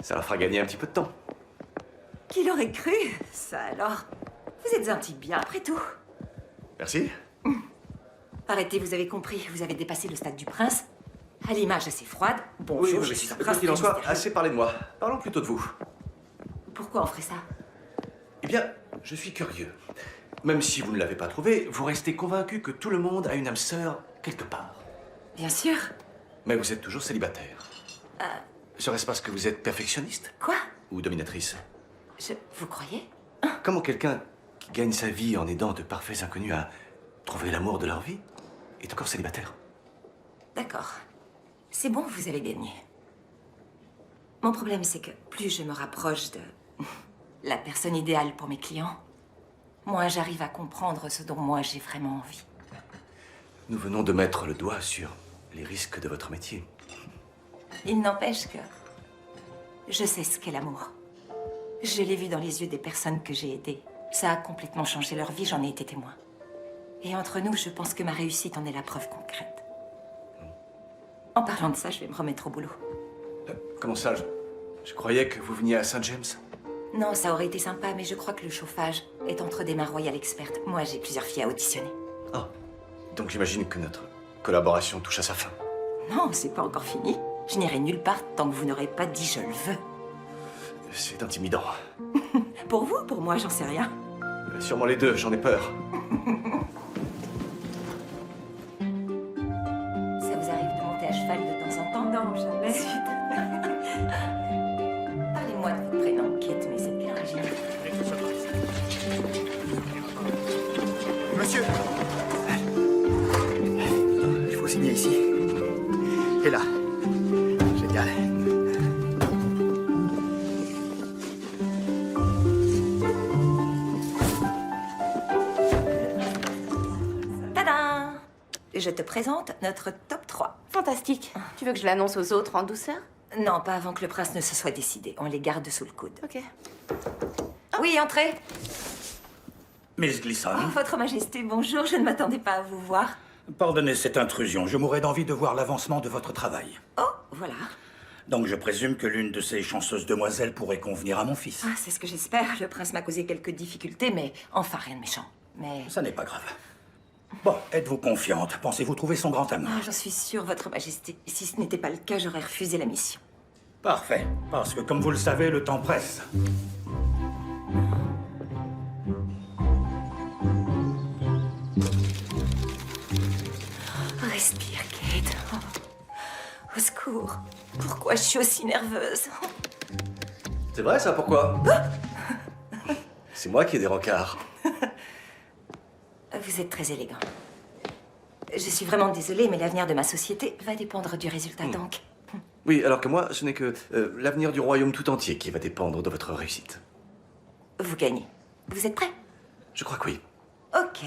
Ça leur fera gagner un petit peu de temps. Qui l'aurait cru? Ça alors? Vous êtes un type bien après tout. Merci. Arrêtez, vous avez compris, vous avez dépassé le stade du prince. À l'image assez froide. Bonjour, Oui, je suis un quoi prince. qu'il en soit, mystérieux. assez parlé de moi. Parlons plutôt de vous. Pourquoi on ferait ça? Eh bien, je suis curieux. Même si vous ne l'avez pas trouvé, vous restez convaincu que tout le monde a une âme sœur quelque part. Bien sûr. Mais vous êtes toujours célibataire. Serait-ce parce que vous êtes perfectionniste? Quoi? Ou dominatrice? Vous croyez? Comment quelqu'un qui gagne sa vie en aidant de parfaits inconnus à trouver l'amour de leur vie est encore célibataire? D'accord. C'est bon, vous avez gagné. Mon problème, c'est que plus je me rapproche de la personne idéale pour mes clients, moins j'arrive à comprendre ce dont moi j'ai vraiment envie. Nous venons de mettre le doigt sur les risques de votre métier. Il n'empêche que je sais ce qu'est l'amour. Je l'ai vu dans les yeux des personnes que j'ai aidées. Ça a complètement changé leur vie, j'en ai été témoin. Et entre nous, je pense que ma réussite en est la preuve concrète. En parlant de ça, je vais me remettre au boulot. Comment ça je croyais que vous veniez à Saint James. Non, ça aurait été sympa, mais je crois que le chauffage est entre des mains royales expertes. Moi, j'ai plusieurs filles à auditionner. Ah, donc j'imagine que notre collaboration touche à sa fin. Non, c'est pas encore fini. Je n'irai nulle part tant que vous n'aurez pas dit je le veux. C'est intimidant. Pour vous, pour moi, j'en sais rien. Sûrement les deux, j'en ai peur. Ça vous arrive de monter à cheval de temps en temps? Non, jamais. Parlez-moi de votre prénom, Kate, mais c'est bien original. Monsieur! Il faut signer ici. Et là. Génial. Tadam! Je te présente notre top 3. Fantastique. Tu veux que je l'annonce aux autres en douceur? Non, pas avant que le prince ne se soit décidé. On les garde sous le coude. Ok. Oui, entrez. Miss Gleason, Oh, Votre Majesté, bonjour. Je ne m'attendais pas à vous voir. pardonnez cette intrusion. Je mourrais d'envie de voir l'avancement de votre travail. Oh, voilà. Donc je présume que l'une de ces chanceuses demoiselles pourrait convenir à mon fils. Ah, c'est ce que j'espère. Le prince m'a causé quelques difficultés, mais enfin, rien de méchant. Mais... Ça n'est pas grave. Bon, êtes-vous confiante? Pensez-vous trouver son grand amour? Ah, j'en suis sûre, Votre Majesté. Si ce n'était pas le cas, j'aurais refusé la mission. Parfait. Parce que, comme vous le savez, le temps presse. Respire, Kate. Oh. Au secours. Pourquoi je suis aussi nerveuse? C'est vrai ça, pourquoi? C'est moi qui ai des rencarts. Vous êtes très élégant. Je suis vraiment désolée, mais l'avenir de ma société va dépendre du résultat, donc. Oui, alors que moi, ce n'est que l'avenir du royaume tout entier qui va dépendre de votre réussite. Vous gagnez. Vous êtes prêts? Je crois que oui. Ok.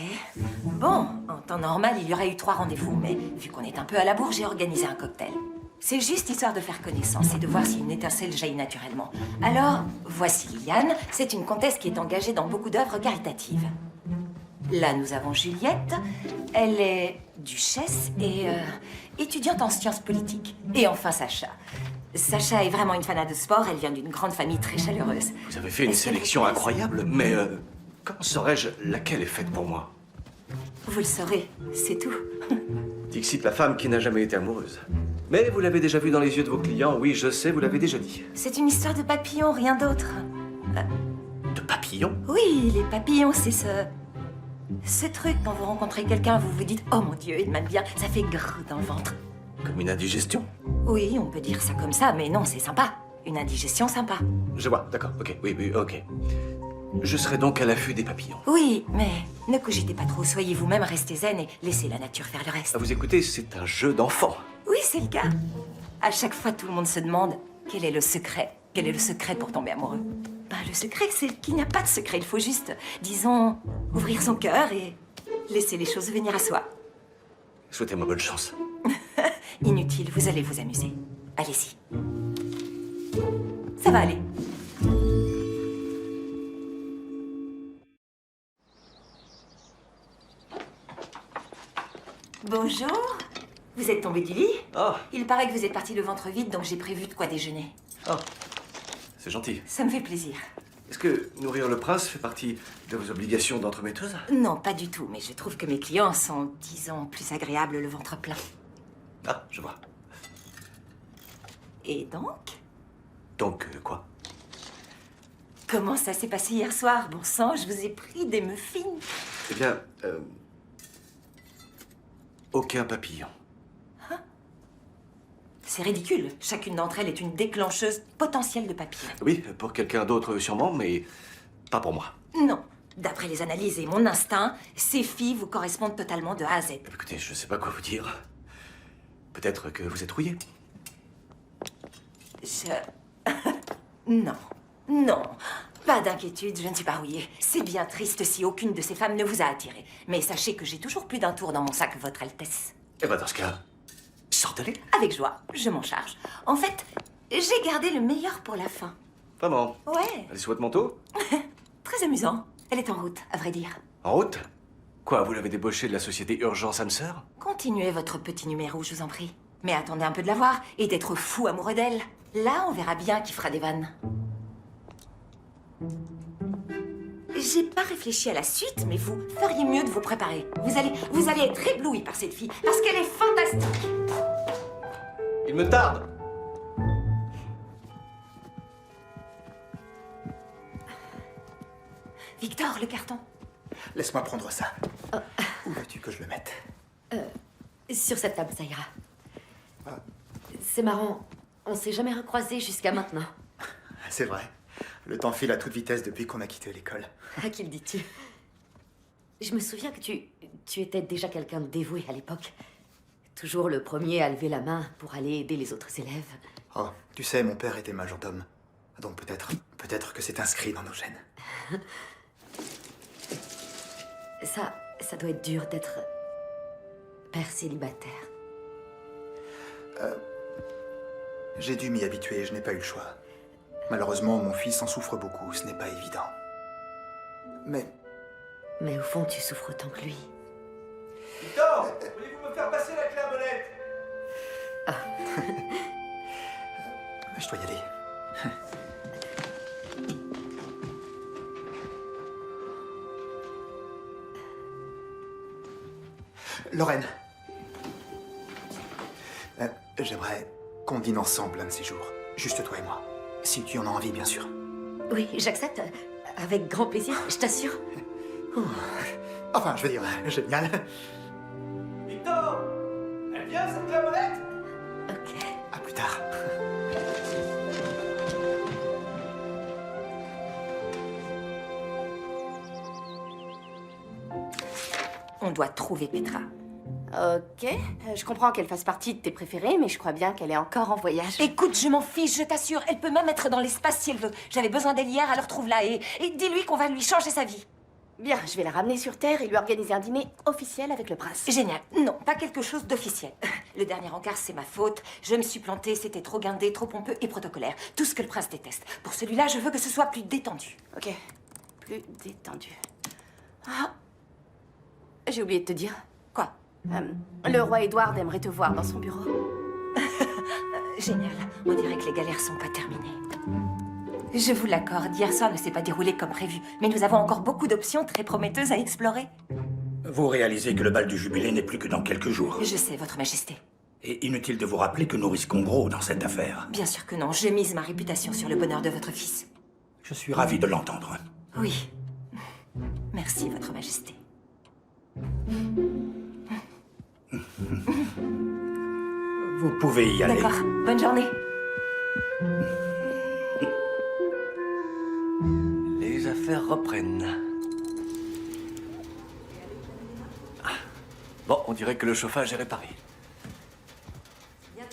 Bon, en temps normal, il y aurait eu 3 rendez-vous, mais vu qu'on est un peu à la bourre, j'ai organisé un cocktail. C'est juste histoire de faire connaissance et de voir si une étincelle jaillit naturellement. Alors, voici Liliane. C'est une comtesse qui est engagée dans beaucoup d'œuvres caritatives. Là, nous avons Juliette. Elle est duchesse et étudiante en sciences politiques. Et enfin, Sacha. Sacha est vraiment une fanat de sport. Elle vient d'une grande famille très chaleureuse. Vous avez fait une Est-ce qu'elle sélection vous plaise? incroyable, mais comment saurais-je laquelle est faite pour moi? Vous le saurez, c'est tout. Dixit, la femme qui n'a jamais été amoureuse. Mais vous l'avez déjà vu dans les yeux de vos clients, oui, je sais, vous l'avez déjà dit. C'est une histoire de papillons, rien d'autre. De papillons? Oui, les papillons, c'est ce truc, quand vous rencontrez quelqu'un, vous vous dites « Oh mon Dieu, il m'aime bien », ça fait grrr dans le ventre. Comme une indigestion? Oui, on peut dire ça comme ça, mais non, c'est sympa. Une indigestion sympa. Je vois, d'accord, ok, oui, oui, ok. Je serai donc à l'affût des papillons. Oui, mais ne cogitez pas trop, soyez vous-même, restez zen et laissez la nature faire le reste. À vous écouter, c'est un jeu d'enfant. Oui, c'est le cas. À chaque fois, tout le monde se demande quel est le secret. Quel est le secret pour tomber amoureux? Ben, le secret, c'est qu'il n'y a pas de secret. Il faut juste, disons, ouvrir son cœur et laisser les choses venir à soi. Souhaitez-moi bonne chance. Inutile, vous allez vous amuser. Allez-y. Ça va aller. Bonjour. Vous êtes tombé du lit? Ah, Il paraît que vous êtes parti le ventre vide, donc j'ai prévu de quoi déjeuner. ah, c'est gentil. Ça me fait plaisir. Est-ce que nourrir le prince fait partie de vos obligations d'entremetteuse? Non, pas du tout, mais je trouve que mes clients sont, disons, plus agréables le ventre plein. Ah, je vois. Et donc? Donc, quoi? Comment ça s'est passé hier soir? Bon sang, je vous ai pris des muffins. Eh bien, aucun papillon. C'est ridicule. Chacune d'entre elles est une déclencheuse potentielle de papillons. Oui, pour quelqu'un d'autre sûrement, mais pas pour moi. Non. D'après les analyses et mon instinct, ces filles vous correspondent totalement de A à Z. Écoutez, je sais pas quoi vous dire. Peut-être que vous êtes rouillé. Non. Non. Pas d'inquiétude, je ne suis pas rouillée. C'est bien triste si aucune de ces femmes ne vous a attiré. Mais sachez que j'ai toujours plus d'un tour dans mon sac, Votre Altesse. Eh ben, dans ce cas, sortez-les. Avec joie, je m'en charge. En fait, j'ai gardé le meilleur pour la fin. Vraiment. Ouais, Allez sous votre manteau? très amusant. Elle est en route, à vrai dire. En route? Quoi, vous l'avez débauché de la société Urgence âme sœur? Continuez votre petit numéro, je vous en prie. Mais attendez un peu de la voir et d'être fou amoureux d'elle. Là, on verra bien qui fera des vannes. J'ai pas réfléchi à la suite, mais vous feriez mieux de vous préparer. Vous allez être éblouis par cette fille, parce qu'elle est fantastique. Il me tarde. Victor, le carton. Laisse-moi prendre ça. Où veux-tu que je le mette? Sur cette table, ça ira. C'est marrant, on s'est jamais recroisés jusqu'à maintenant. C'est vrai. Le temps file à toute vitesse depuis qu'on a quitté l'école. À qui le dis-tu? Je me souviens que tu étais déjà quelqu'un de dévoué à l'époque. Toujours le premier à lever la main pour aller aider les autres élèves. Oh, tu sais, mon père était majordome. Donc peut-être que c'est inscrit dans nos gènes. Ça doit être dur d'être père célibataire. J'ai dû m'y habituer, je n'ai pas eu le choix. Malheureusement, mon fils en souffre beaucoup, ce n'est pas évident. Mais au fond, tu souffres autant que lui. Victor, voulez-vous me faire passer la clé à molette? Je dois y aller. Lorraine. J'aimerais qu'on dîne ensemble un de ces jours. Juste toi et moi. Si tu en as envie, bien sûr. Oui, j'accepte. Avec grand plaisir, je t'assure. Enfin, je veux dire, génial. Victor, elle vient cette clé à molette? Ok. À plus tard. On doit trouver Petra. Ok, je comprends qu'elle fasse partie de tes préférés, mais je crois bien qu'elle est encore en voyage. Écoute, je m'en fiche, je t'assure. Elle peut même être dans l'espace si elle veut. J'avais besoin d'elle hier, alors trouve-la et dis-lui qu'on va lui changer sa vie. Bien, je vais la ramener sur Terre et lui organiser un dîner officiel avec le prince. Génial. Non, pas quelque chose d'officiel. Le dernier encart, c'est ma faute. Je me suis plantée, c'était trop guindé, trop pompeux et protocolaire. Tout ce que le prince déteste. Pour celui-là, je veux que ce soit plus détendu. Ok, plus détendu. Ah, j'ai oublié de te dire. Quoi? Le roi Édouard aimerait te voir dans son bureau. Génial. On dirait que les galères sont pas terminées. Je vous l'accorde, hier soir ne s'est pas déroulé comme prévu. Mais nous avons encore beaucoup d'options très prometteuses à explorer. Vous réalisez que le bal du jubilé n'est plus que dans quelques jours. Je sais, Votre Majesté. Et inutile de vous rappeler que nous risquons gros dans cette affaire. Bien sûr que non, je mise ma réputation sur le bonheur de votre fils. Je suis ravi de l'entendre. Oui. Merci, Votre Majesté. Vous pouvez y aller. D'accord, bonne journée. Les affaires reprennent. Bon, on dirait que le chauffage est réparé.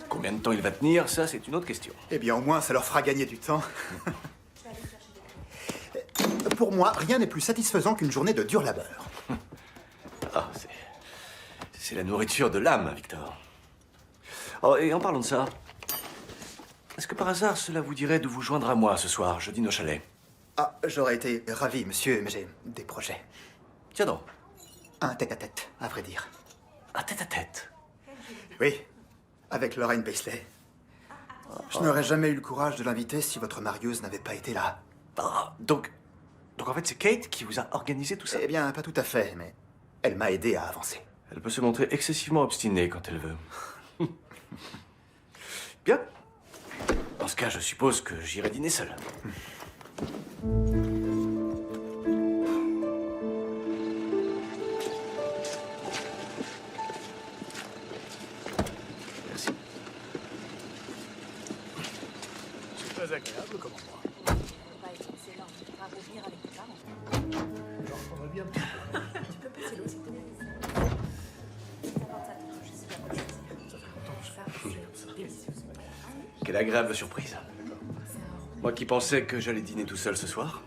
Combien de temps il va tenir, ça, c'est une autre question. Eh bien, au moins, ça leur fera gagner du temps. Pour moi, rien n'est plus satisfaisant qu'une journée de dur labeur. Ah, c'est la nourriture de l'âme, Victor. Oh, et en parlant de ça, est-ce que par hasard, cela vous dirait de vous joindre à moi ce soir, je dîne au chalet? Ah, j'aurais été ravi, monsieur, mais j'ai des projets. Tiens donc, Un tête-à-tête, à vrai dire. un tête-à-tête. Oui, avec Lorraine Paisley. Je n'aurais jamais eu le courage de l'inviter si votre marieuse n'avait pas été là. Ah, donc en fait, c'est Kate qui vous a organisé tout ça? Eh bien, pas tout à fait, mais elle m'a aidé à avancer. Elle peut se montrer excessivement obstinée quand elle veut. Bien. Dans ce cas, je suppose que j'irai dîner seul. Merci. C'est très agréable, comment moi. Quelle agréable surprise. Moi qui pensais que j'allais dîner tout seul ce soir,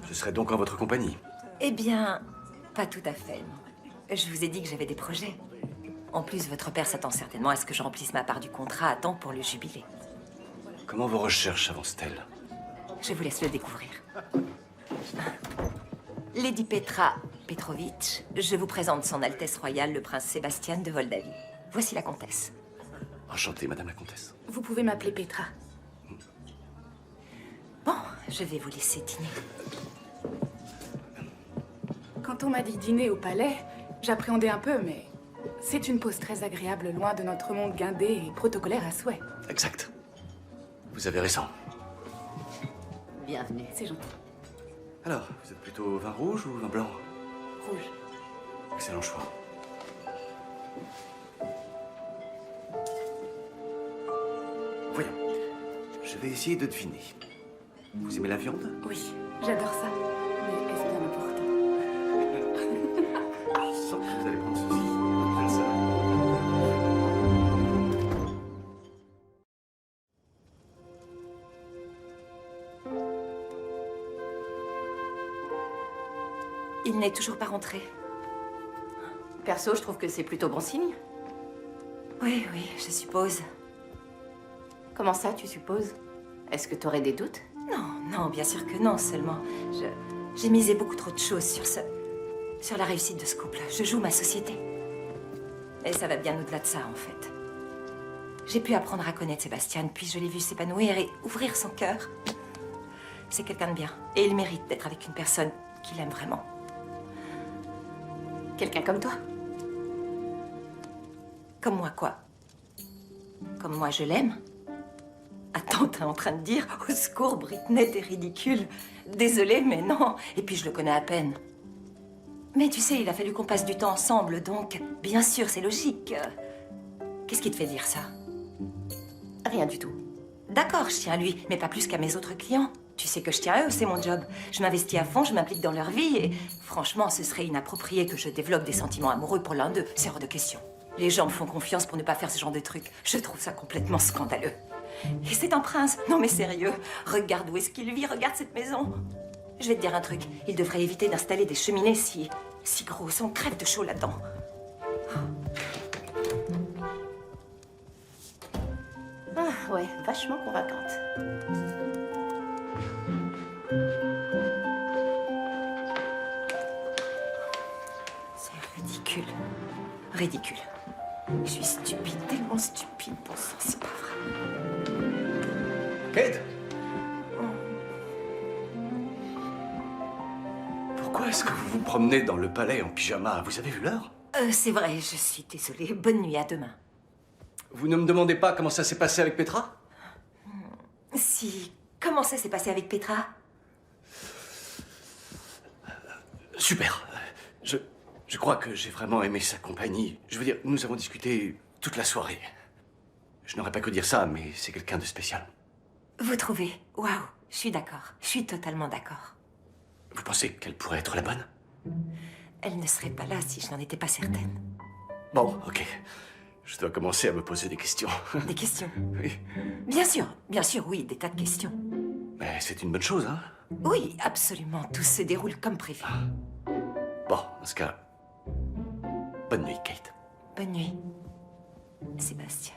je serai donc en votre compagnie. Eh bien, pas tout à fait. Je vous ai dit que j'avais des projets. En plus, votre père s'attend certainement à ce que je remplisse ma part du contrat à temps pour le jubilé. Comment vos recherches avancent-elles? Je vous laisse le découvrir. Lady Petra Petrovitch, je vous présente son Altesse Royale le prince Sébastien de Moldavie. Voici la comtesse. Enchanté, Madame la Comtesse. Vous pouvez m'appeler Petra. Bon, je vais vous laisser dîner. Quand on m'a dit dîner au palais, j'appréhendais un peu, mais c'est une pause très agréable, loin de notre monde guindé et protocolaire à souhait. Exact. Vous avez raison. Bienvenue. C'est gentil. Alors, vous êtes plutôt vin rouge ou vin blanc? Rouge. Excellent choix. Voyons. Je vais essayer de deviner. Vous aimez la viande? Oui, j'adore ça. Mais est-ce bien important? Je sens que vous allez prendre ceci. Je le savais. Il n'est toujours pas rentré. Perso, je trouve que c'est plutôt bon signe. Oui, oui, je suppose. Comment ça, tu supposes? Est-ce que t'aurais des doutes? Non, non, bien sûr que non, seulement j'ai misé beaucoup trop de choses sur la réussite de ce couple. Je joue ma société. Et ça va bien au-delà de ça, en fait. J'ai pu apprendre à connaître Sébastien, puis je l'ai vu s'épanouir et ouvrir son cœur. C'est quelqu'un de bien, et il mérite d'être avec une personne qu'il aime vraiment. Quelqu'un comme toi? Comme moi, quoi? Comme moi, je l'aime? Attends, t'es en train de dire « Au secours, Britney, t'es ridicule !» Désolée, mais non. Et puis, je le connais à peine. Mais tu sais, il a fallu qu'on passe du temps ensemble, donc, bien sûr, c'est logique. Qu'est-ce qui te fait dire ça? Rien du tout. D'accord, je tiens à lui, mais pas plus qu'à mes autres clients. Tu sais que je tiens à eux, c'est mon job. Je m'investis à fond, je m'implique dans leur vie et franchement, ce serait inapproprié que je développe des sentiments amoureux pour l'un d'eux. C'est hors de question. Les gens me font confiance pour ne pas faire ce genre de trucs. Je trouve ça complètement scandaleux. Et c'est un prince. Non mais sérieux, regarde où est-ce qu'il vit, regarde cette maison. Je vais te dire un truc, il devrait éviter d'installer des cheminées si grosses. On crève de chaud là-dedans. Ah ouais, vachement convaincante. C'est ridicule. Ridicule. Je suis stupide, tellement stupide, bon sang, c'est pas vrai. Kate! Pourquoi est-ce que vous vous promenez dans le palais en pyjama? Vous avez vu l'heure? C'est vrai, je suis désolée. Bonne nuit, à demain. Vous ne me demandez pas comment ça s'est passé avec Petra? Si. Comment ça s'est passé avec Petra? Super. Je crois que j'ai vraiment aimé sa compagnie. Je veux dire, nous avons discuté toute la soirée. Je n'aurais pas que dire ça, mais c'est quelqu'un de spécial. Vous trouvez? Waouh, je suis d'accord. Je suis totalement d'accord. Vous pensez qu'elle pourrait être la bonne? Elle ne serait pas là si je n'en étais pas certaine. Bon, ok. Je dois commencer à me poser des questions. Des questions? Oui. Bien sûr, oui, des tas de questions. Mais c'est une bonne chose, hein? Oui, absolument. Tout se déroule comme prévu. Bon, dans ce cas, bonne nuit, Kate. Bonne nuit, Sébastien.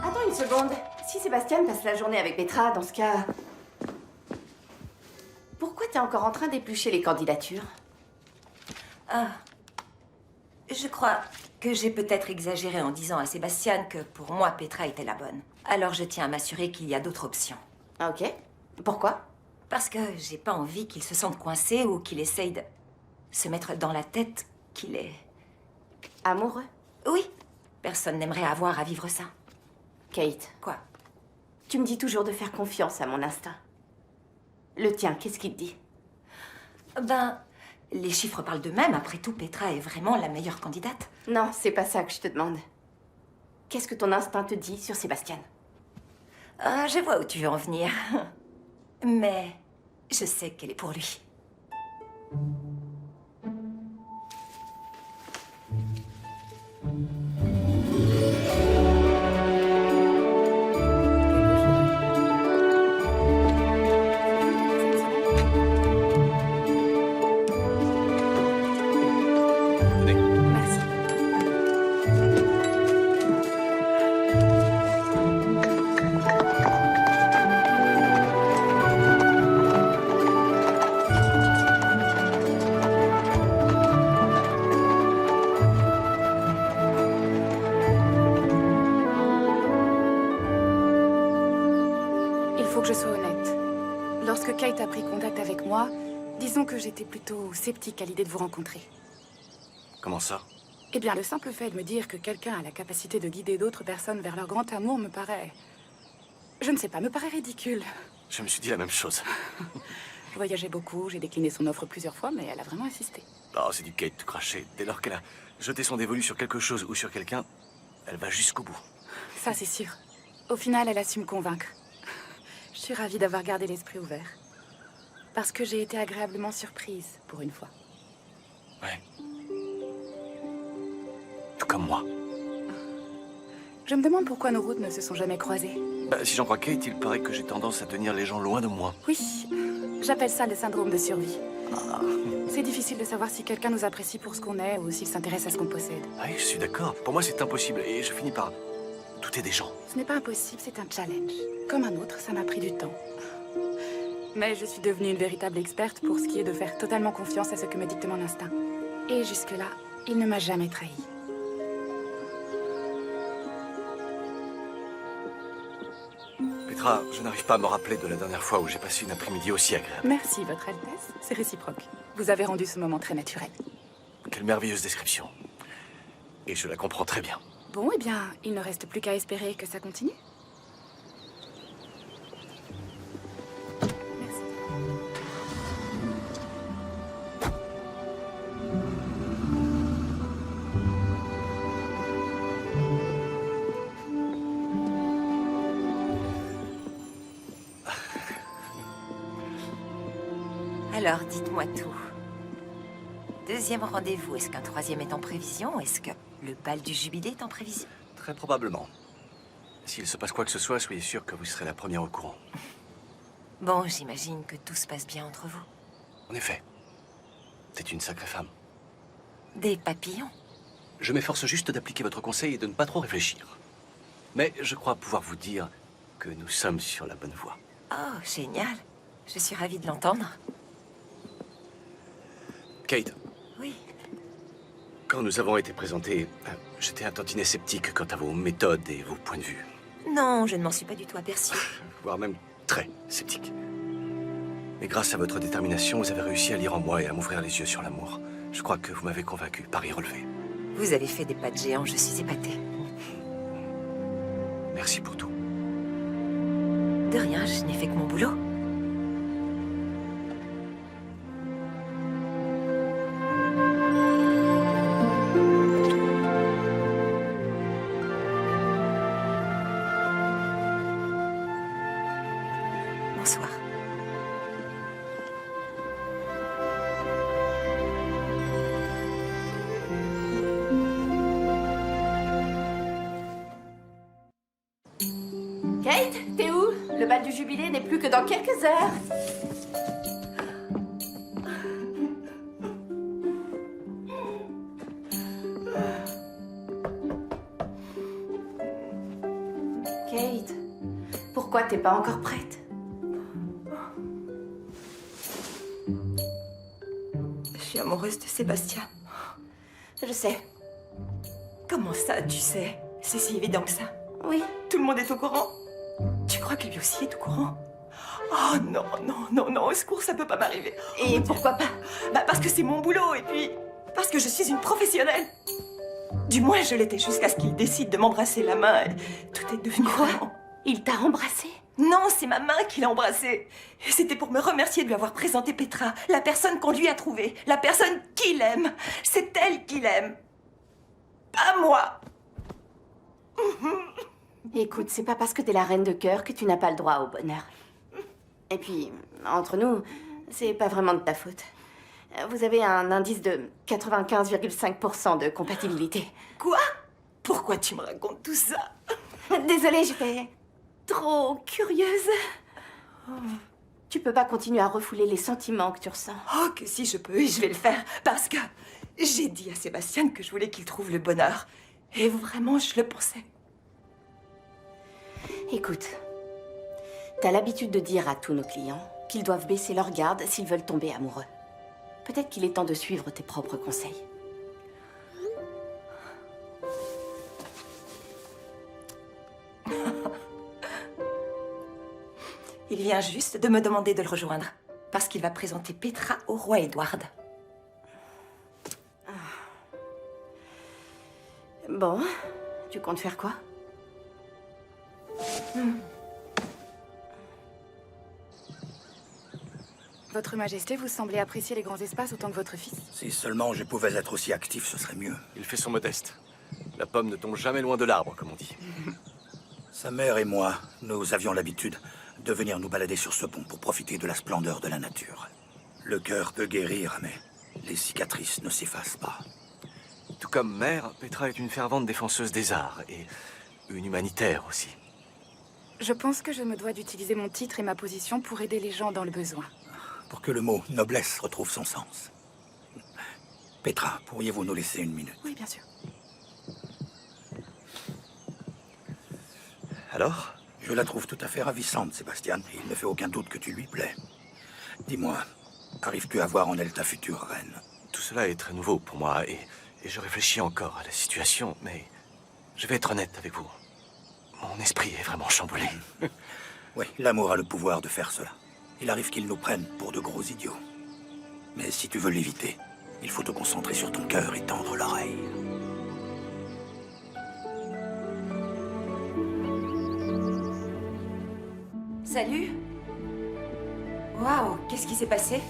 Attends une seconde. Si Sébastien passe la journée avec Petra, dans ce cas... Pourquoi t'es encore en train d'éplucher les candidatures? Ah, je crois que j'ai peut-être exagéré en disant à Sébastien que pour moi, Petra était la bonne. Alors je tiens à m'assurer qu'il y a d'autres options. Ah, ok. Pourquoi? Parce que j'ai pas envie qu'il se sente coincé ou qu'il essaye de se mettre dans la tête qu'il est... Amoureux? Oui, personne n'aimerait avoir à vivre ça. Kate, Quoi? tu me dis toujours de faire confiance à mon instinct. Le tien, qu'est-ce qu'il te dit? Ben, les chiffres parlent d'eux-mêmes. Après tout, Petra est vraiment la meilleure candidate. Non, c'est pas ça que je te demande. Qu'est-ce que ton instinct te dit sur Sébastien? Ah, je vois où tu veux en venir. Mais je sais qu'elle est pour lui. moi, disons que j'étais plutôt sceptique à l'idée de vous rencontrer. Comment ça? Eh bien, le simple fait de me dire que quelqu'un a la capacité de guider d'autres personnes vers leur grand amour me paraît... Je ne sais pas, me paraît ridicule. Je me suis dit la même chose. Je voyageais beaucoup, j'ai décliné son offre plusieurs fois, mais elle a vraiment insisté. Oh, c'est du Kate tout craché. Dès lors qu'elle a jeté son dévolu sur quelque chose ou sur quelqu'un, elle va jusqu'au bout. Ça, c'est sûr. Au final, elle a su me convaincre. Je suis ravie d'avoir gardé l'esprit ouvert. Parce que j'ai été agréablement surprise, pour une fois. Ouais. Tout comme moi. Je me demande pourquoi nos routes ne se sont jamais croisées. Bah, si j'en crois Kate, il paraît que j'ai tendance à tenir les gens loin de moi. Oui, j'appelle ça le syndrome de survie. C'est difficile de savoir si quelqu'un nous apprécie pour ce qu'on est ou s'il s'intéresse à ce qu'on possède. Ah oui, je suis d'accord. Pour moi, c'est impossible. Et je finis par douter des gens. Ce n'est pas impossible, c'est un challenge. Comme un autre, ça m'a pris du temps. Mais je suis devenue une véritable experte pour ce qui est de faire totalement confiance à ce que me dicte mon instinct. Et jusque-là, il ne m'a jamais trahi. Petra, je n'arrive pas à me rappeler de la dernière fois où j'ai passé une après-midi aussi agréable. Merci, Votre Altesse. C'est réciproque. Vous avez rendu ce moment très naturel. Quelle merveilleuse description. Et je la comprends très bien. Bon, eh bien, il ne reste plus qu'à espérer que ça continue. Merci. Alors, dites-moi tout. Deuxième rendez-vous, est-ce qu'un troisième est en prévision? Est-ce que le bal du jubilé est en prévision? Très probablement. S'il se passe quoi que ce soit, soyez sûr que vous serez la première au courant. Bon, j'imagine que tout se passe bien entre vous. En effet. C'est une sacrée femme. Des papillons? Je m'efforce juste d'appliquer votre conseil et de ne pas trop réfléchir. Mais je crois pouvoir vous dire que nous sommes sur la bonne voie. Oh, génial. Je suis ravie de l'entendre. Kate, Oui. quand nous avons été présentés, j'étais un tantinet sceptique quant à vos méthodes et vos points de vue. Non, je ne m'en suis pas du tout aperçue. Voire même très sceptique. Mais grâce à votre détermination, vous avez réussi à lire en moi et à m'ouvrir les yeux sur l'amour. Je crois que vous m'avez convaincu, pari relevé. Vous avez fait des pas de géant, je suis épatée. Merci pour tout. De rien, je n'ai fait que mon boulot. Bonsoir. Kate, t'es où? Le bal du jubilé n'est plus que dans quelques heures. Kate, pourquoi t'es pas encore prête? Je suis amoureuse de Sébastien. Je sais. Comment ça, tu sais? C'est si évident que ça. Oui. Tout le monde est au courant? Tu crois que lui aussi est au courant? Oh non, non, non, non, au secours, ça peut pas m'arriver. Et pourquoi pas? Bah parce que c'est mon boulot et puis parce que je suis une professionnelle. Du moins, je l'étais jusqu'à ce qu'il décide de m'embrasser la main et tout est devenu Quoi? vraiment... Il t'a embrassé? Non, c'est ma main qui l'a embrassé. Et c'était pour me remercier de lui avoir présenté Petra, la personne qu'on lui a trouvée, la personne qu'il aime. C'est elle qui l'aime. Pas moi. Écoute, c'est pas parce que t'es la reine de cœur que tu n'as pas le droit au bonheur. Et puis, entre nous, c'est pas vraiment de ta faute. Vous avez un indice de 95,5% de compatibilité. Quoi? Pourquoi tu me racontes tout ça? Désolée, j'étais trop curieuse. Tu peux pas continuer à refouler les sentiments que tu ressens. Oh, que si je peux, et je vais le faire. Parce que j'ai dit à Sébastien que je voulais qu'il trouve le bonheur. Et vraiment, je le pensais. Écoute, t'as l'habitude de dire à tous nos clients qu'ils doivent baisser leur garde s'ils veulent tomber amoureux. Peut-être qu'il est temps de suivre tes propres conseils. Il vient juste de me demander de le rejoindre. Parce qu'il va présenter Petra au roi Edward. Bon, tu comptes faire quoi? Votre Majesté, vous semblez apprécier les grands espaces autant que votre fils. Si seulement je pouvais être aussi actif, ce serait mieux. Il fait son modeste. La pomme ne tombe jamais loin de l'arbre, comme on dit. Sa mère et moi, nous avions l'habitude de venir nous balader sur ce pont pour profiter de la splendeur de la nature. Le cœur peut guérir, mais les cicatrices ne s'effacent pas. Tout comme mère, Petra est une fervente défenseuse des arts et une humanitaire aussi. Je pense que je me dois d'utiliser mon titre et ma position pour aider les gens dans le besoin. Pour que le mot noblesse retrouve son sens. Petra, pourriez-vous nous laisser une minute? Oui, bien sûr. Alors? Je la trouve tout à fait ravissante, Sébastien. Il ne fait aucun doute que tu lui plais. Dis-moi, arrives-tu à voir en elle ta future reine? Tout cela est très nouveau pour moi et je réfléchis encore à la situation, mais je vais être honnête avec vous. Mon esprit est vraiment chamboulé. Oui, l'amour a le pouvoir de faire cela. Il arrive qu'il nous prenne pour de gros idiots. Mais si tu veux l'éviter, il faut te concentrer sur ton cœur et tendre l'oreille. Salut. Waouh, qu'est-ce qui s'est passé?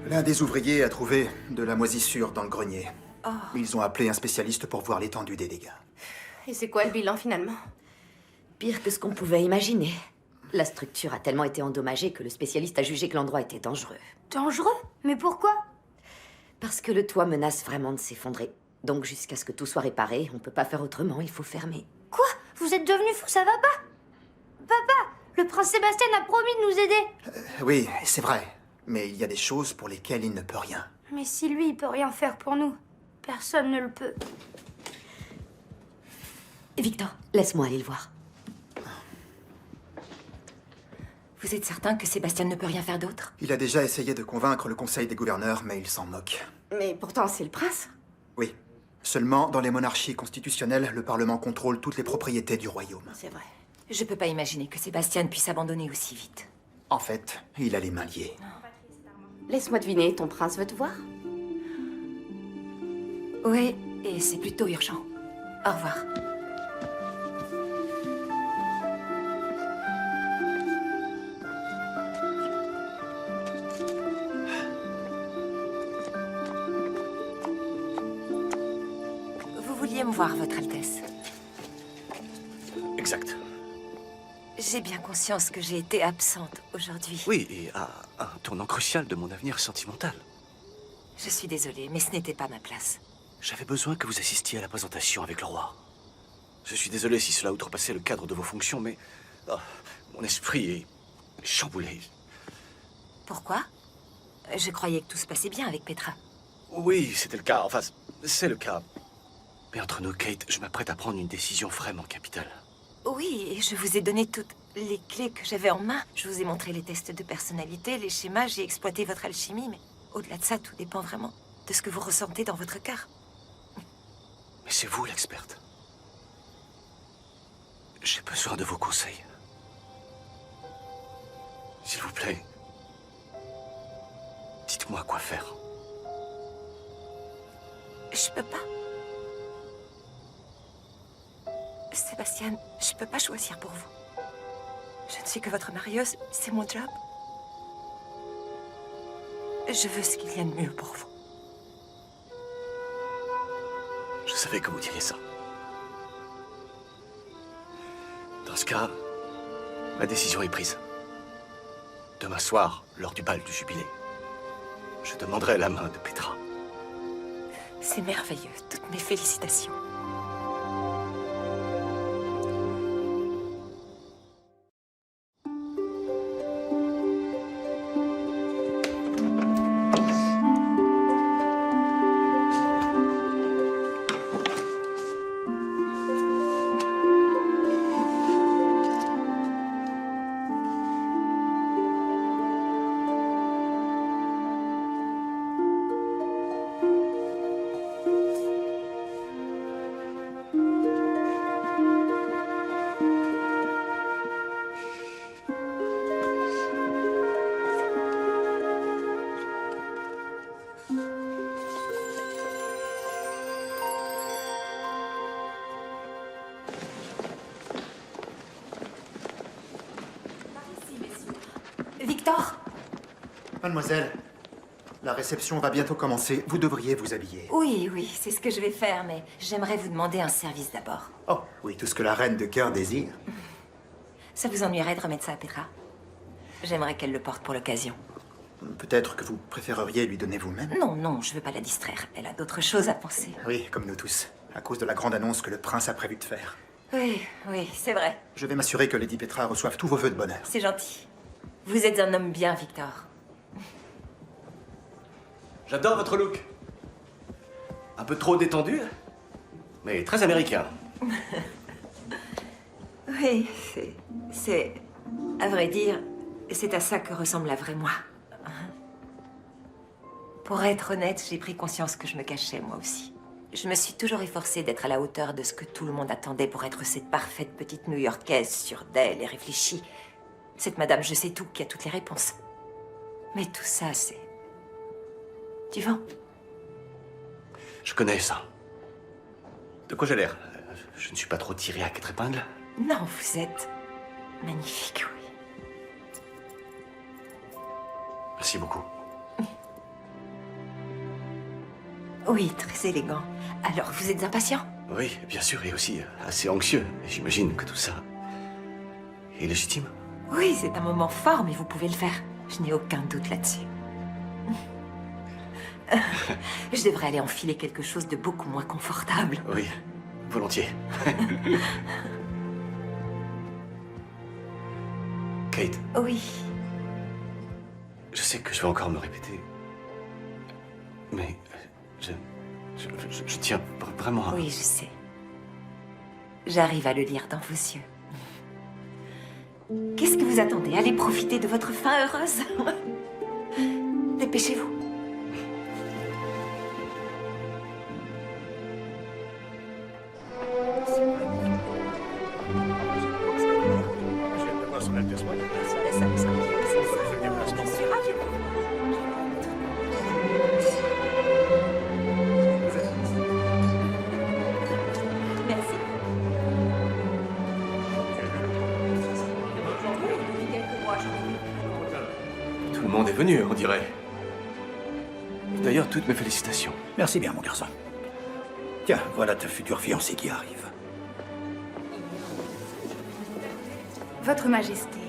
L'un des ouvriers a trouvé de la moisissure dans le grenier. Oh. Ils ont appelé un spécialiste pour voir l'étendue des dégâts. Et c'est quoi le bilan finalement? Pire que ce qu'on pouvait imaginer. La structure a tellement été endommagée que le spécialiste a jugé que l'endroit était dangereux. Dangereux? Mais pourquoi? Parce que le toit menace vraiment de s'effondrer. Donc jusqu'à ce que tout soit réparé, on peut pas faire autrement, il faut fermer. Quoi? Vous êtes devenu fou, ça va pas? Papa, le prince Sébastien a promis de nous aider. Oui, c'est vrai. Mais il y a des choses pour lesquelles il ne peut rien. Mais si lui, il peut rien faire pour nous, personne ne le peut. Victor, laisse-moi aller le voir. Vous êtes certain que Sébastien ne peut rien faire d'autre? Il a déjà essayé de convaincre le conseil des gouverneurs, mais il s'en moque. Mais pourtant, c'est le prince. Oui. Seulement, dans les monarchies constitutionnelles, le Parlement contrôle toutes les propriétés du royaume. C'est vrai. Je peux pas imaginer que Sébastien puisse abandonner aussi vite. En fait, il a les mains liées. Laisse-moi deviner, ton prince veut te voir? Oui, et c'est plutôt urgent. Au revoir. Vous vouliez me voir, Votre Altesse. Exact. J'ai bien conscience que j'ai été absente aujourd'hui. Oui, et à un tournant crucial de mon avenir sentimental. Je suis désolée, mais ce n'était pas ma place. J'avais besoin que vous assistiez à la présentation avec le roi. Je suis désolé si cela outrepassait le cadre de vos fonctions, mais mon esprit est chamboulé. Pourquoi? Je croyais que tout se passait bien avec Petra. Oui, c'était le cas. Enfin, c'est le cas. Mais entre nous, Kate, je m'apprête à prendre une décision vraiment capitale. Oui, et je vous ai donné toutes les clés que j'avais en main. Je vous ai montré les tests de personnalité, les schémas, j'ai exploité votre alchimie, mais au-delà de ça, tout dépend vraiment de ce que vous ressentez dans votre cœur. Mais c'est vous l'experte. J'ai besoin de vos conseils. S'il vous plaît, dites-moi quoi faire. Je peux pas. Sébastien, je peux pas choisir pour vous. Je ne suis que votre marieuse, c'est mon job. Je veux ce qu'il y a de mieux pour vous. Je savais que vous diriez ça. Dans ce cas, ma décision est prise. Demain soir, lors du bal du jubilé, je demanderai la main de Petra. C'est merveilleux, toutes mes félicitations. Mademoiselle, la réception va bientôt commencer. Vous devriez vous habiller. Oui, oui, c'est ce que je vais faire, mais j'aimerais vous demander un service d'abord. Oh, oui, tout ce que la reine de cœur désire. Ça vous ennuierait de remettre ça à Petra? J'aimerais qu'elle le porte pour l'occasion. Peut-être que vous préféreriez lui donner vous-même? Non, non, je veux pas la distraire. Elle a d'autres choses à penser. Oui, comme nous tous, à cause de la grande annonce que le prince a prévu de faire. Oui, oui, c'est vrai. Je vais m'assurer que Lady Petra reçoive tous vos vœux de bonheur. C'est gentil. Vous êtes un homme bien, Victor. J'adore votre look. Un peu trop détendu, mais très américain. Oui, c'est... À vrai dire, c'est à ça que ressemble la vraie moi. Pour être honnête, j'ai pris conscience que je me cachais, moi aussi. Je me suis toujours efforcée d'être à la hauteur de ce que tout le monde attendait pour être cette parfaite petite New-Yorkaise sûre d'elle et réfléchie. Cette madame je sais tout qui a toutes les réponses. Mais tout ça, c'est... du vent. Je connais ça. De quoi j'ai l'air? Je ne suis pas trop tiré à quatre épingles? Non, vous êtes magnifique, oui. Merci beaucoup. Oui, très élégant. Alors, vous êtes impatient? Oui, bien sûr, et aussi assez anxieux. Et j'imagine que tout ça est légitime. Oui, c'est un moment fort, mais vous pouvez le faire. Je n'ai aucun doute là-dessus. Je devrais aller enfiler quelque chose de beaucoup moins confortable. Oui, volontiers. Kate. Oui. Je sais que je vais encore me répéter, mais je tiens vraiment à... Oui, je sais. J'arrive à le lire dans vos yeux. Qu'est-ce que vous attendez? Allez profiter de votre fin heureuse. Dépêchez-vous. Merci. Tout le monde est venu, on dirait. D'ailleurs, toutes mes félicitations. Merci bien, mon garçon. Tiens, voilà ta future fiancée qui arrive. Votre Majesté,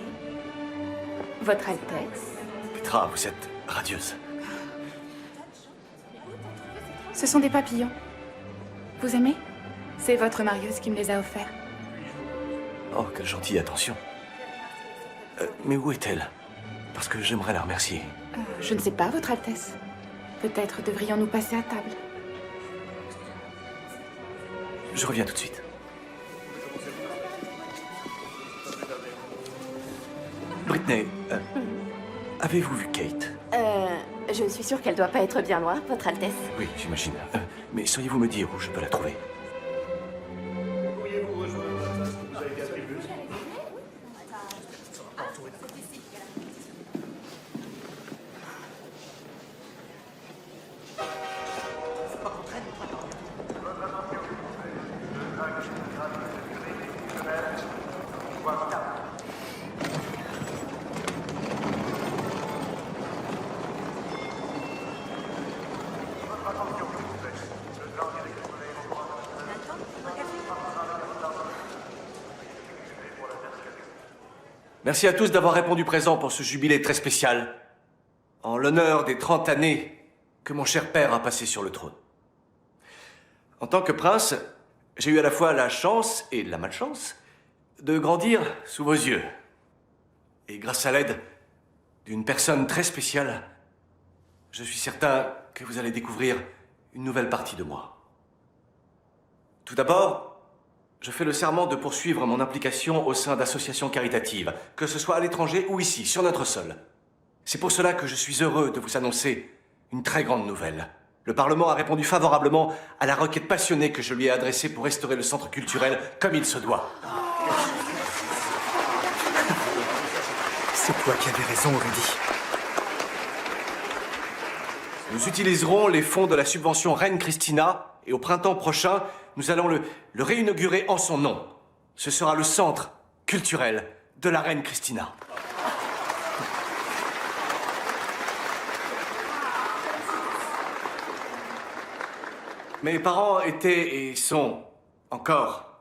Votre Altesse, Petra, vous êtes radieuse. ce sont des papillons. Vous aimez? C'est votre marieuse qui me les a offerts. Oh, quelle gentille attention. Mais où est-elle? Parce que j'aimerais la remercier. Je ne sais pas, Votre Altesse. Peut-être devrions-nous passer à table. Je reviens tout de suite. Britney, avez-vous vu Kate? Je suis sûre qu'elle doit pas être bien loin, Votre Altesse. Oui, j'imagine. Mais sauriez-vous me dire où je peux la trouver? Merci à tous d'avoir répondu présent pour ce jubilé très spécial, en l'honneur des 30 années que mon cher père a passé sur le trône. En tant que prince, j'ai eu à la fois la chance et la malchance de grandir sous vos yeux. Et grâce à l'aide d'une personne très spéciale, je suis certain que vous allez découvrir une nouvelle partie de moi. Tout d'abord, je fais le serment de poursuivre mon implication au sein d'associations caritatives, que ce soit à l'étranger ou ici, sur notre sol. C'est pour cela que je suis heureux de vous annoncer une très grande nouvelle. Le Parlement a répondu favorablement à la requête passionnée que je lui ai adressée pour restaurer le centre culturel comme il se doit. C'est toi qui avais raison, Rudy. Nous utiliserons les fonds de la subvention Reine Christina et au printemps prochain, nous allons le réinaugurer en son nom. Ce sera le centre culturel de la Reine Christina. Mes parents étaient et sont encore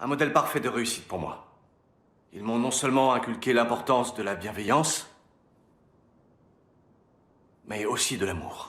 un modèle parfait de réussite pour moi. Ils m'ont non seulement inculqué l'importance de la bienveillance, mais aussi de l'amour.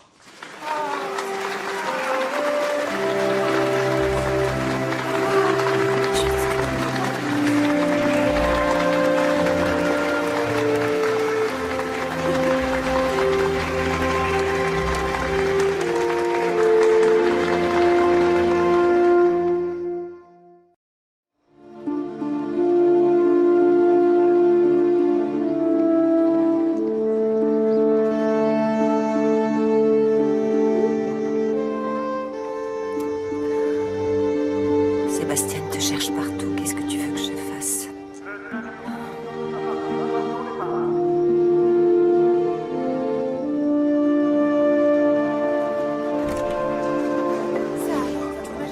Sébastien te cherche partout. Qu'est-ce que tu veux que je fasse?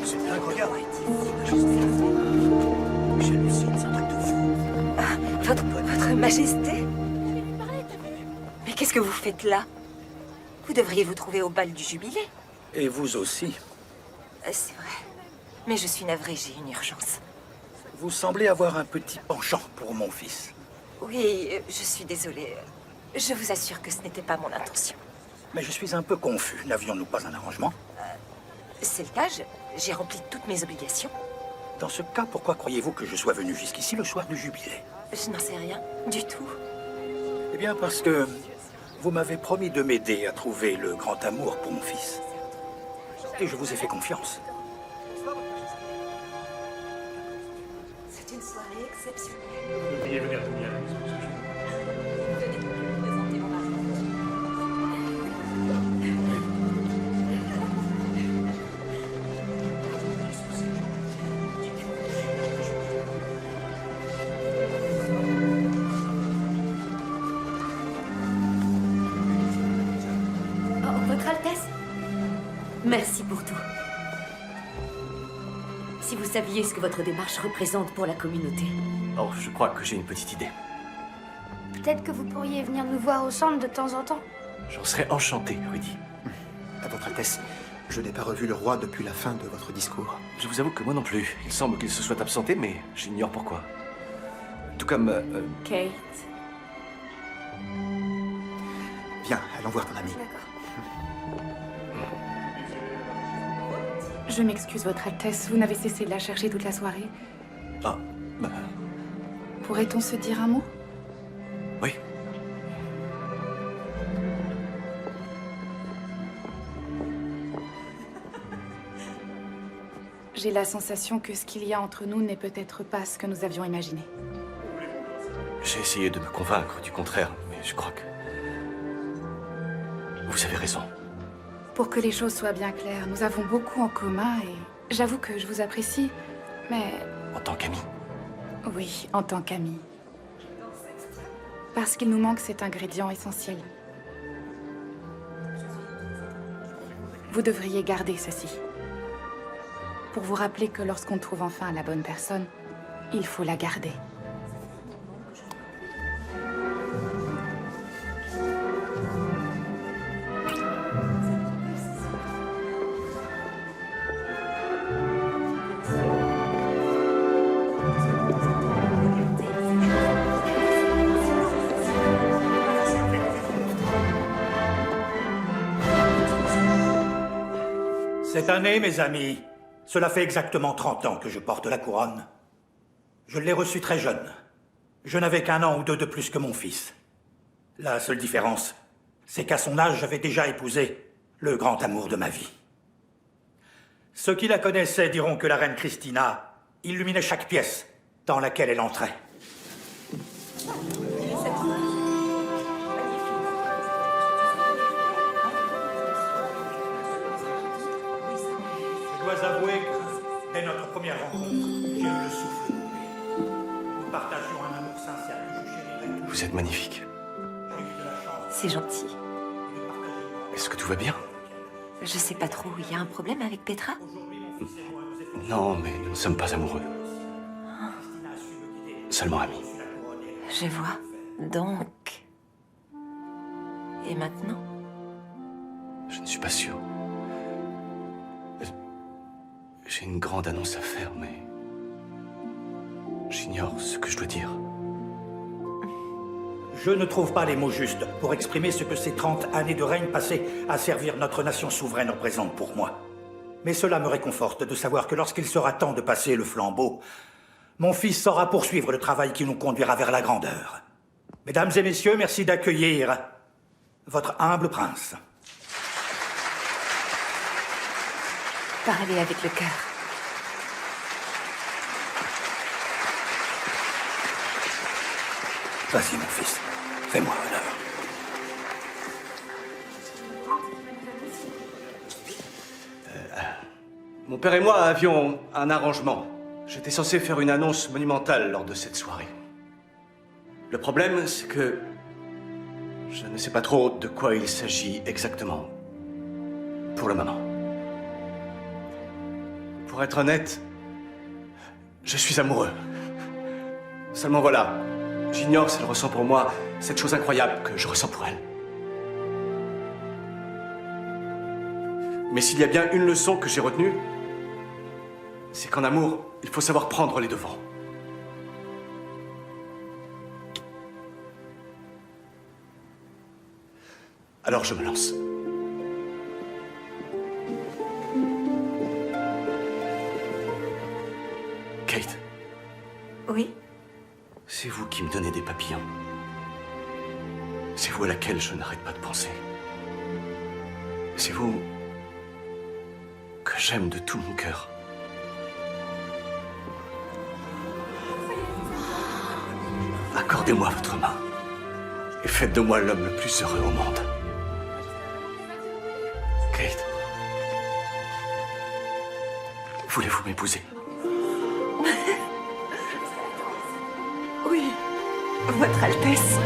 C'est incroyable. J'hallucine, c'est un truc de fou. Votre Majesté? Mais qu'est-ce que vous faites là? Vous devriez vous trouver au bal du jubilé. Et vous aussi. C'est vrai. Mais je suis navrée, j'ai une urgence. Vous semblez avoir un petit penchant pour mon fils. Oui, je suis désolée. Je vous assure que ce n'était pas mon intention. Mais je suis un peu confus. N'avions-nous pas un arrangement? C'est le cas, j'ai rempli toutes mes obligations. Dans ce cas, pourquoi croyez-vous que je sois venu jusqu'ici le soir du jubilé? Je n'en sais rien du tout. Eh bien, parce que vous m'avez promis de m'aider à trouver le grand amour pour mon fils. Et je vous ai fait confiance. C'est une soirée exceptionnelle. Oh, Votre Altesse, merci pour tout. Si vous saviez ce que votre démarche représente pour la communauté. Oh, je crois que j'ai une petite idée. Peut-être que vous pourriez venir nous voir au centre de temps en temps. J'en serais enchanté, Rudy. À votre Altesse, je n'ai pas revu le roi depuis la fin de votre discours. Je vous avoue que moi non plus. Il semble qu'il se soit absenté, mais j'ignore pourquoi. Tout comme... Kate. Viens, allons voir ton ami. Je m'excuse, Votre Altesse. Vous n'avez cessé de la chercher toute la soirée. Ah, bah... Pourrait-on se dire un mot? Oui. J'ai la sensation que ce qu'il y a entre nous n'est peut-être pas ce que nous avions imaginé. J'ai essayé de me convaincre du contraire, mais je crois que... Vous avez raison. Pour que les choses soient bien claires, nous avons beaucoup en commun et j'avoue que je vous apprécie, mais... En tant qu'ami. Oui, en tant qu'ami. Parce qu'il nous manque cet ingrédient essentiel. Vous devriez garder ceci. Pour vous rappeler que lorsqu'on trouve enfin la bonne personne, il faut la garder. Cette année, mes amis, cela fait exactement 30 ans que je porte la couronne. Je l'ai reçue très jeune. Je n'avais qu'1 an ou 2 de plus que mon fils. La seule différence, c'est qu'à son âge, j'avais déjà épousé le grand amour de ma vie. Ceux qui la connaissaient diront que la reine Christina illuminait chaque pièce dans laquelle elle entrait. Je dois avouer que, dès notre première rencontre, j'ai eu le souffle coupé. Nous partagions un amour sincère que je chérirais. Vous êtes magnifique. J'ai eu de la chance C'est gentil. de partager. Est-ce que tout va bien? Je sais pas trop. Il y a un problème avec Petra? Non, mais nous ne sommes pas amoureux. Seulement amis. Je vois. Donc... Et maintenant? Je ne suis pas sûr. J'ai une grande annonce à faire, mais... j'ignore ce que je dois dire. Je ne trouve pas les mots justes pour exprimer ce que ces 30 années de règne passées à servir notre nation souveraine représentent pour moi. Mais cela me réconforte de savoir que lorsqu'il sera temps de passer le flambeau, mon fils saura poursuivre le travail qui nous conduira vers la grandeur. Mesdames et messieurs, merci d'accueillir votre humble prince. Parlez avec le cœur. Vas-y, mon fils, fais-moi honneur. Mon père et moi avions un arrangement. J'étais censé faire une annonce monumentale lors de cette soirée. Le problème, c'est que je ne sais pas trop de quoi il s'agit exactement. Pour le moment. Pour être honnête, je suis amoureux. Seulement voilà, j'ignore si elle ressent pour moi cette chose incroyable que je ressens pour elle. Mais s'il y a bien une leçon que j'ai retenue, c'est qu'en amour, il faut savoir prendre les devants. Alors je me lance. Kate. Oui? C'est vous qui me donnez des papillons. C'est vous à laquelle je n'arrête pas de penser. C'est vous que j'aime de tout mon cœur. Accordez-moi votre main et faites de moi l'homme le plus heureux au monde. Kate, voulez-vous m'épouser? Oui, Votre Altesse.